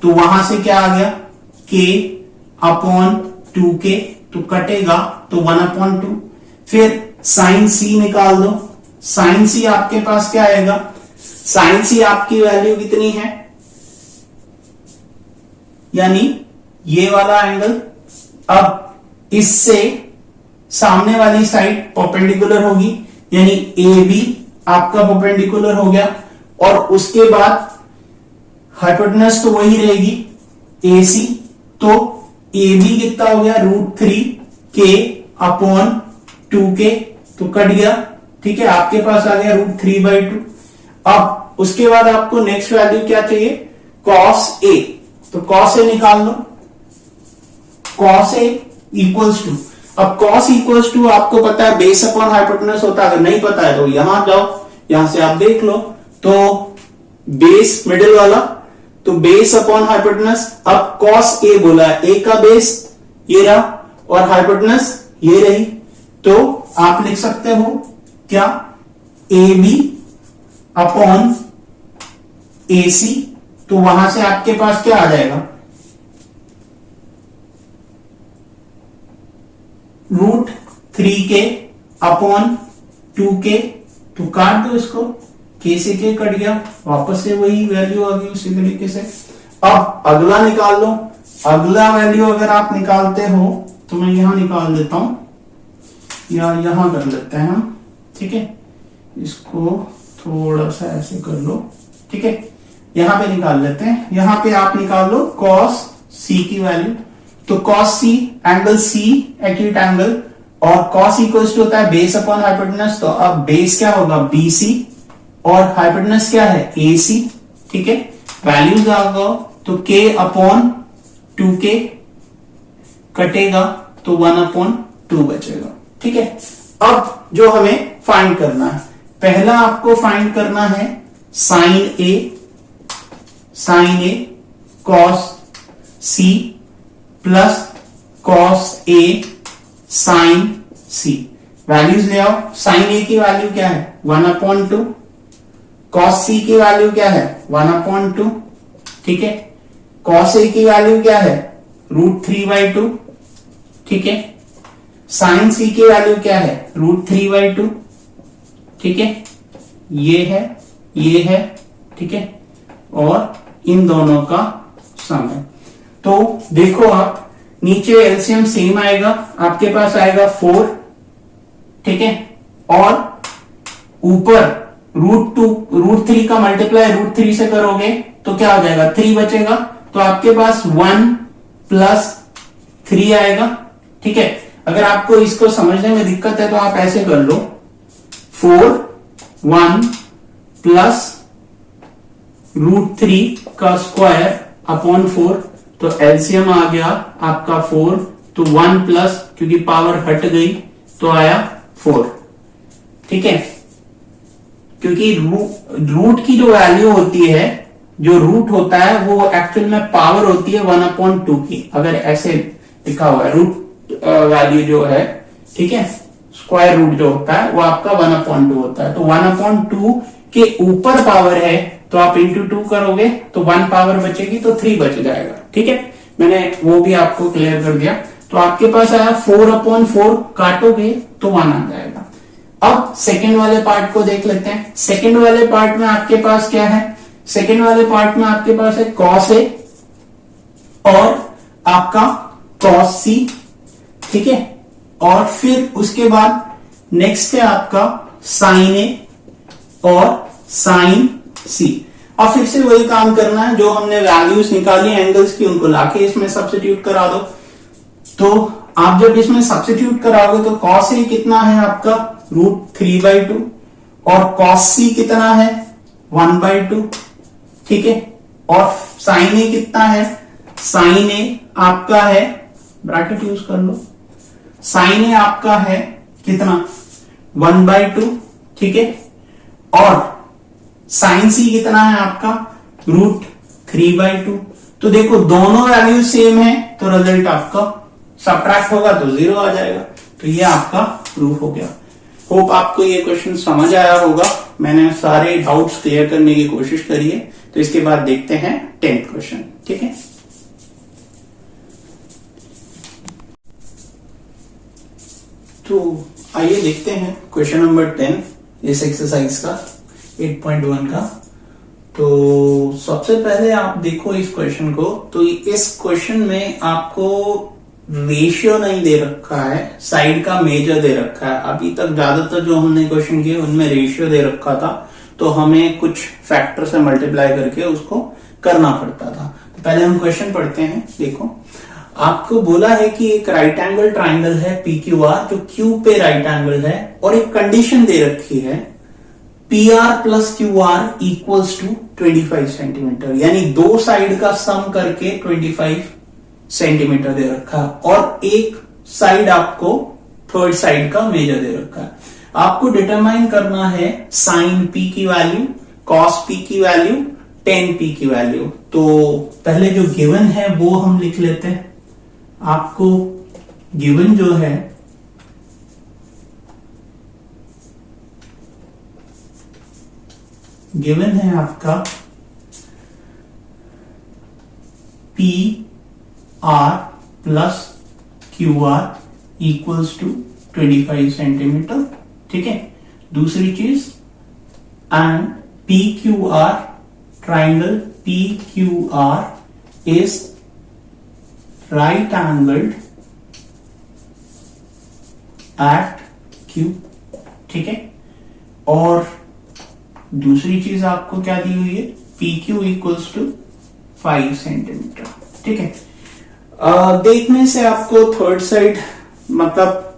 तो वहां से क्या आ गया, के अपॉन 2k, तो कटेगा तो 1/2। फिर साइन सी निकाल दो। साइन सी आपके पास क्या आएगा, साइन सी आपकी वैल्यू कितनी है, यानी ये वाला एंगल। अब इससे सामने वाली साइड परपेंडिकुलर होगी, यानी ए बी आपका परपेंडिकुलर हो गया। और उसके बाद हाइपोटेनस तो वही रहेगी ए सी। तो ए बी कितना हो गया, √3k अपॉन 2k, तो कट गया, ठीक है, आपके पास आ गया √3/2। अब उसके बाद आपको नेक्स्ट वैल्यू क्या चाहिए, कॉस ए। तो कॉस ए निकाल लो, कॉस ए इक्वल्स टू, अब कॉस इक्वल्स टू आपको पता है बेस अपॉन हाइपोटेनस होता है। अगर नहीं पता है तो यहां जाओ, यहां से आप देख लो। तो बेस मिडिल वाला, तो बेस अपॉन हाइपोटेनस। अब कॉस ए बोला है, ए का बेस ये रहा और हाइपोटेनस ये रही। तो आप लिख सकते हो क्या, ए बी अपॉन ए सी। तो वहां से आपके पास क्या आ जाएगा, √3k अपॉन 2k। तो काट दो इसको, k से k कट गया, वापस से वही वैल्यू आ गई उसी तरीके से। अब अगला निकाल लो। अगला वैल्यू अगर आप निकालते हो तो मैं यहां निकाल देता हूं, या यहां कर लेते हैं हम, ठीक है, इसको थोड़ा सा ऐसे कर लो, ठीक है, यहां पे निकाल लेते हैं। यहां पे आप निकाल लो कॉस सी की वैल्यू। तो कॉस सी, एंगल सी एक्यूट एंगल, और कॉस इक्वल्स टू होता है बेस अपॉन हाइपोटेनस। तो अब बेस क्या होगा, बीसी, और हाइपोटेनस क्या है, एसी, ठीक है। वैल्यूज आ गए तो k अपॉन 2k कटेगा तो 1/2 बचेगा, ठीक है। अब जो हमें फाइंड करना है, पहला आपको फाइंड करना है sign A cos C plus cos A sign C. Values ले आओ। साइन ए की वैल्यू क्या है, 1/2। कॉस सी की वैल्यू क्या है, 1/2, ठीक है। कॉस ए की वैल्यू क्या है, √3/2, ठीक है। साइन सी की वैल्यू क्या है, √3/2, ठीक है। ये है, ठीक है, और इन दोनों का सम है। तो देखो आप, नीचे एलसीएम सेम आएगा, आपके पास आएगा 4, ठीक है, और ऊपर √3 का मल्टीप्लाई √3 से करोगे तो क्या हो जाएगा, 3 बचेगा। तो आपके पास 1 + 3 आएगा, ठीक है। अगर आपको इसको समझने में दिक्कत है तो आप ऐसे कर लो, 4 1 + √3 का स्क्वायर अपॉन 4। तो एलसीएम आ गया आपका 4, तो 1 प्लस, क्योंकि पावर हट गई तो आया 4, ठीक है। क्योंकि रूट की जो वैल्यू होती है, जो रूट होता है वो एक्चुअल में पावर होती है 1/2 की। अगर ऐसे लिखा हुआ है रूट वैल्यू जो है, ठीक है, स्क्वायर रूट जो होता है वो आपका 1/2 होता है। तो 1/2 के ऊपर पावर है तो आप इंटू 2 करोगे तो 1 पावर बचेगी, तो 3 बच जाएगा, ठीक है। मैंने वो भी आपको क्लियर कर दिया। तो आपके पास आया 4/4, काटोगे तो 1 आ जाएगा। अब सेकंड वाले पार्ट को देख लेते हैं। सेकंड वाले पार्ट में आपके पास क्या है, सेकंड वाले पार्ट में आपके पास है कॉस ए और आपका कॉस सी, ठीक है। और फिर उसके बाद नेक्स्ट है आपका साइन ए और साइन सी। और फिर से वही काम करना है, जो हमने वैल्यूज निकाली एंगल्स की उनको लाके इसमें सब्स्टिट्यूट करा दो। तो आप जब इसमें सब्स्टिट्यूट कराओगे तो कॉस ए कितना है आपका, √3/2, और कॉस सी कितना है, 1/2, ठीक है। और साइन ए कितना है, साइन ए आपका है, ब्रैकेट यूज कर लो, साइन ए आपका है कितना 1/2, ठीक है, और साइन सी कितना है आपका √3/2। तो देखो दोनों वैल्यू सेम है तो रिजल्ट आपका सबट्रैक्ट होगा तो 0 आ जाएगा। तो ये आपका प्रूफ हो गया। होप आपको ये क्वेश्चन समझ आया होगा। मैंने सारे डाउट्स क्लियर करने की कोशिश करी है। तो इसके बाद देखते हैं 10th क्वेश्चन, ठीक है। तो आइए देखते हैं क्वेश्चन नंबर 10 इस एक्सरसाइज का 8.1 का। तो सबसे पहले आप देखो इस क्वेश्चन को। तो इस क्वेश्चन में आपको रेशियो नहीं दे रखा है, साइड का मेजर दे रखा है। अभी तक ज्यादातर जो हमने क्वेश्चन किए उनमें रेशियो दे रखा था, तो हमें कुछ फैक्टर से मल्टीप्लाई करके उसको करना पड़ता था। तो पहले हम क्वेश्चन पढ़ते हैं। देखो आपको बोला है कि एक राइट एंगल ट्राइंगल है PQR जो Q पे राइट एंगल है, और एक कंडीशन दे रखी है PR + QR = 25 सेंटीमीटर, यानी दो साइड का सम करके 25 सेंटीमीटर दे रखा है, और एक साइड आपको थर्ड साइड का मेजर दे रखा है। आपको डिटरमाइन करना है साइन P की वैल्यू, कॉस P की वैल्यू, टेन P की वैल्यू। तो पहले जो गिवन है वो हम लिख लेते हैं। आपको गिवन जो है गिवन है आपका PR + QR = 25 सेंटीमीटर, ठीक है। दूसरी चीज, and PQR triangle PQR is right angled eight Q, ठीक है। और दूसरी चीज आपको क्या दी हुई है, PQ = 5 सेंटीमीटर, ठीक है। देखने से आपको थर्ड साइड मतलब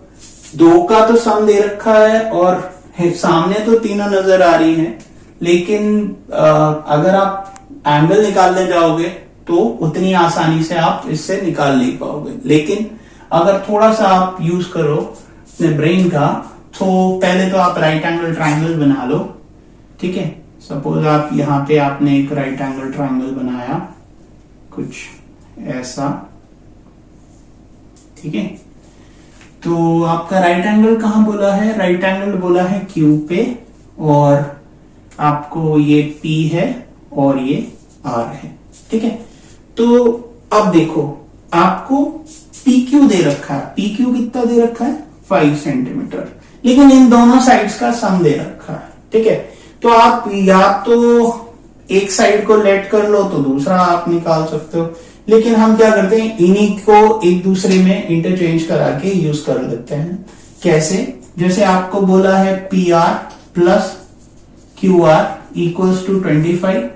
दो का तो सम दे रखा है, और सामने तो तीनों नजर आ रही हैं, लेकिन अगर आप एंगल निकालने जाओगे तो उतनी आसानी से आप इससे निकाल नहीं पाओगे। लेकिन अगर थोड़ा सा आप यूज करो अपने ब्रेन का, तो पहले तो आप राइट एंगल ट्राइंगल बना लो, ठीक है। सपोज आप यहां पे आपने एक राइट एंगल ट्राइंगल बनाया कुछ ऐसा, ठीक है। तो आपका राइट एंगल कहां बोला है, राइट एंगल बोला है Q पे, और आपको ये P है और ये R है, ठीक है। तो अब देखो आपको PQ दे रखा है, PQ कितना दे रखा है 5 सेंटीमीटर, लेकिन इन दोनों साइड्स का सम दे रखा है, ठीक है। तो आप या तो एक साइड को लेट कर लो तो दूसरा आप निकाल सकते हो, लेकिन हम क्या करते हैं, इन्हीं को एक दूसरे में इंटरचेंज करा के यूज कर लेते हैं। कैसे, जैसे आपको बोला है PR + QR = 25,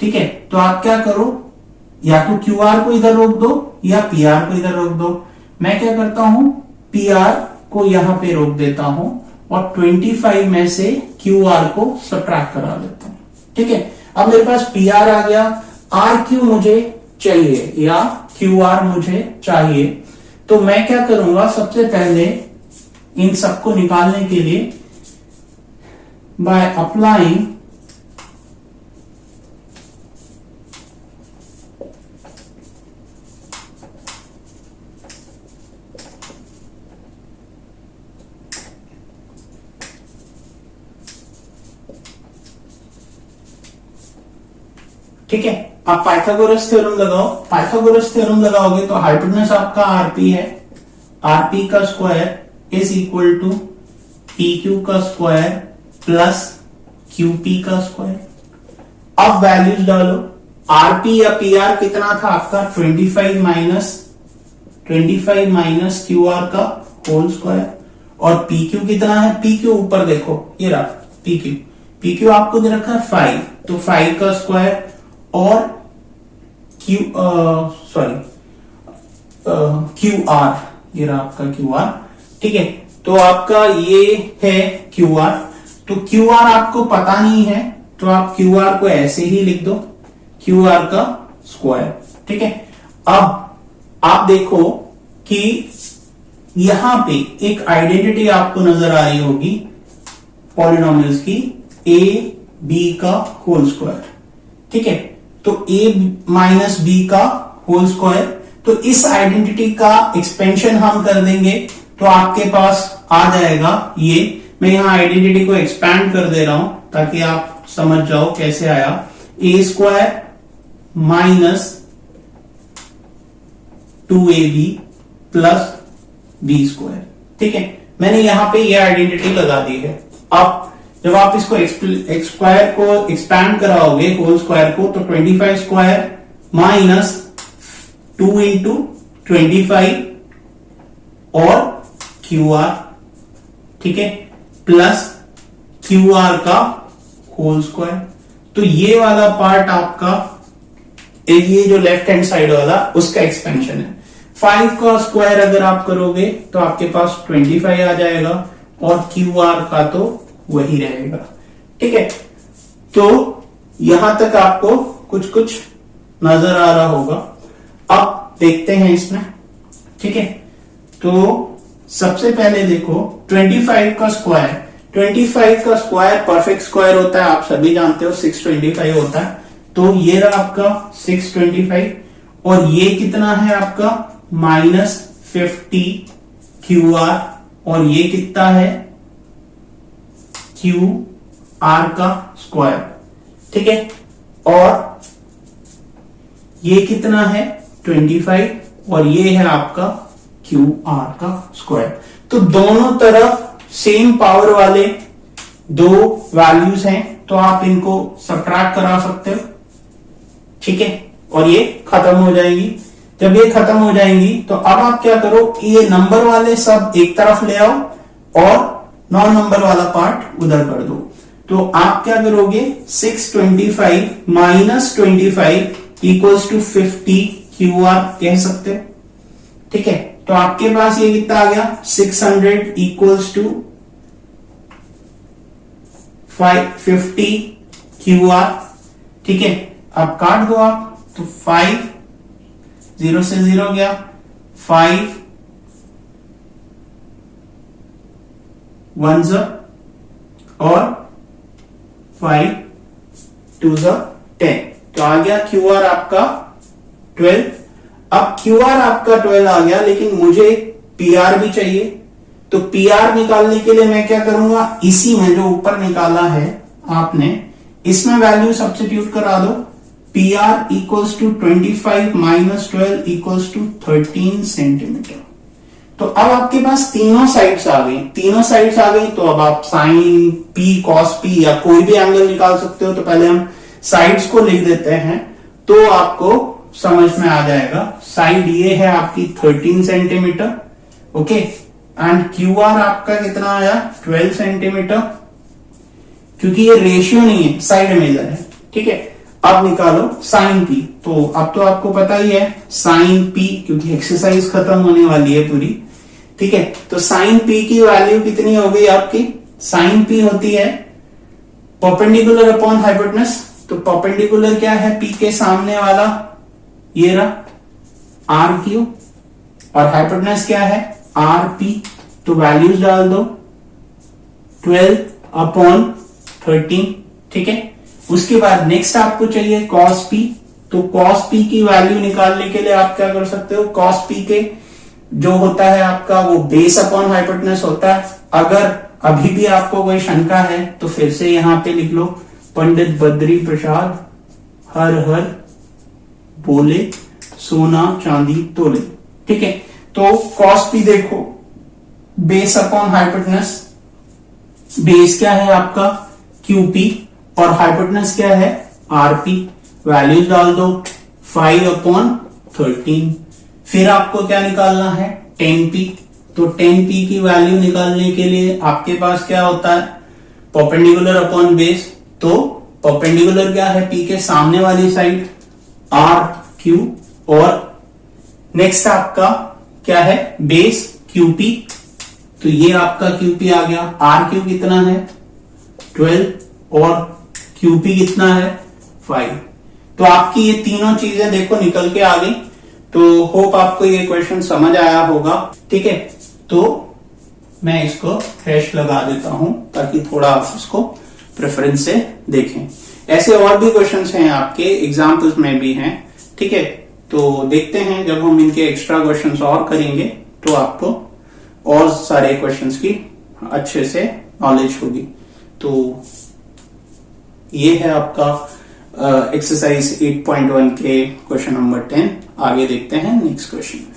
ठीक है। तो आप क्या करो, या तो QR को इधर रोक दो या PR को इधर रोक दो। मैं क्या करता हूं, PR को यहां पे रोक देता हूं और 25 में से QR को सब्ट्रैक्ट करा देता हूं, ठीक है। अब मेरे पास PR आ गया, RQ मुझे चाहिए या QR मुझे चाहिए। तो मैं क्या करूंगा, सबसे पहले इन सबको निकालने के लिए बाय अप्लाइंग ठीक है। आप पाइथागोरस थ्योरम लगाओ, पाइथागोरस थ्योरम लगाओगे तो हाइपोटेनस आपका RP है, RP का square is equal to PQ का स्क्वायर प्लस QP का स्क्वायर। अब वैल्यूज डालो, RP या PR कितना था आपका 25 माइनस QR का होल स्क्वायर, और PQ कितना है, PQ ऊपर देखो ये रहा PQ आपको दे रखा है 5, तो 5 का स्क्वायर और QR, ये रहा आपका QR, ठीक है। तो आपका ये है QR, तो QR आपको पता नहीं है तो आप QR को ऐसे ही लिख दो, QR का स्क्वायर, ठीक है। अब आप देखो कि यहां पे एक आइडेंटिटी आपको नजर आ रही होगी पॉलिनोमियल्स की, ए बी का होल स्क्वायर, ठीक है। तो a माइनस बी का होल स्क्वायर, तो इस आइडेंटिटी का एक्सपेंशन हम कर देंगे तो आपके पास आ जाएगा ये। मैं यहां आइडेंटिटी को एक्सपैंड कर दे रहा हूं ताकि आप समझ जाओ कैसे आया। A square minus 2ab plus b square, ठीक है। मैंने यहां पे ये आइडेंटिटी लगा दी है। अब जब आप इसको स्क्वायर को एक्सपैंड कराओगे होल स्क्वायर को, तो 25 स्क्वायर माइनस 2 इंटू 25 और QR, ठीक है, प्लस QR का होल स्क्वायर। तो ये वाला पार्ट आपका, ये जो लेफ्ट हैंड साइड वाला, उसका एक्सपेंशन है। 5 का स्क्वायर अगर आप करोगे तो आपके पास 25 आ जाएगा और QR का तो वही रहेगा, ठीक है। तो यहां तक आपको कुछ कुछ नजर आ रहा होगा। अब देखते हैं इसमें, ठीक है। तो सबसे पहले देखो 25 का स्क्वायर, 25 का स्क्वायर परफेक्ट स्क्वायर होता है, आप सभी जानते हो 625 होता है। तो ये रहा आपका 625 और ये कितना है आपका -50 QR और ये कितना है QR का स्क्वायर, ठीक है। और ये कितना है 25 और ये है आपका QR का स्क्वायर। तो दोनों तरफ सेम पावर वाले दो वैल्यूज हैं, तो आप इनको सबट्रैक्ट करा सकते हो, ठीक है, और ये खत्म हो जाएंगी। जब ये खत्म हो जाएंगी तो अब आप क्या करो, ये नंबर वाले सब एक तरफ ले आओ और नॉन नंबर वाला पार्ट उधर कर दो। तो आप क्या करोगे, 625 माइनस 25 इक्वल्स टू 50 QR कह सकते हो, ठीक है। तो आपके पास ये कितना आ गया 600 इक्वल्स टू 50 QR, ठीक है। अब काट दो आप, तो 5 0 से 0 गया, 5 1 और 5 2 10, तो आ गया QR आपका 12। अब QR आपका 12 आ गया, लेकिन मुझे PR भी चाहिए। तो PR निकालने के लिए मैं क्या करूंगा, इसी में जो ऊपर निकाला है आपने, इसमें वैल्यू सब्स्टिट्यूट करा दो। PR equals to 25 minus 12 equals to 13 centimetre. तो अब आपके पास तीनों साइड्स आ गई, तीनों साइड्स आ गई। तो अब आप साइन P कॉस P या कोई भी एंगल निकाल सकते हो। तो पहले हम साइड्स को लिख देते हैं तो आपको समझ में आ जाएगा। साइड ये है आपकी 13 सेंटीमीटर, ओके, एंड QR आपका कितना आया 12 सेंटीमीटर, क्योंकि ये रेशियो नहीं है, साइड मेजर है, ठीक है। अब निकालो साइन P। तो अब तो आपको पता ही है साइन P, क्योंकि एक्सरसाइज खत्म होने वाली है पूरी, ठीक है। तो साइन P की वैल्यू कितनी हो गई आपकी, साइन P होती है परपेंडिकुलर अपॉन हाइपोटेनस। तो परपेंडिकुलर क्या है, P के सामने वाला ये रहा RQ और हाइपोटेनस क्या है RP। तो वैल्यूज डाल दो 12 अपॉन 13, ठीक है। उसके बाद नेक्स्ट आपको चाहिए cos P। तो cos P की वैल्यू निकालने के लिए आप क्या कर सकते हो, cos P के जो होता है आपका वो बेस अपॉन हाइपोटेनस होता है। अगर अभी भी आपको कोई शंका है तो फिर से यहां पे लिख लो, पंडित बद्री प्रसाद हर हर बोले सोना चांदी तोले, ठीक है। तो cos P देखो बेस अपॉन हाइपोटेनस, बेस क्या है आपका QP और हाइपोटेनस क्या है RP। वैल्यूज डाल दो 5 अपॉन 13। फिर आपको क्या निकालना है 10P। तो 10P की वैल्यू निकालने के लिए आपके पास क्या होता है परपेंडिकुलर अपॉन बेस। तो परपेंडिकुलर क्या है P के सामने वाली साइड RQ और नेक्स्ट आपका क्या है बेस QP। तो ये आपका QP आ गया। RQ कितना है 12 और QP कितना है 5। तो आपकी ये तीनों चीजें देखो निकल के आ गई। तो होप आपको ये क्वेश्चन समझ आया होगा। ठीक है, तो मैं इसको हैश लगा देता हूं ताकि थोड़ा आप इसको प्रेफरेंस से देखें। ऐसे और भी क्वेश्चंस हैं आपके, एग्जाम्पल्स में भी हैं। ठीक है, तो देखते हैं जब हम इनके एक्स्ट्रा क्वेश्चंस और करेंगे तो आपको और सारे क्वेश्चंस की अच्छे से नॉलेज होगी। तो ये है आपका एक्सरसाइज 8.1 के क्वेश्चन नंबर 10। आगे देखते हैं नेक्स्ट क्वेश्चन में।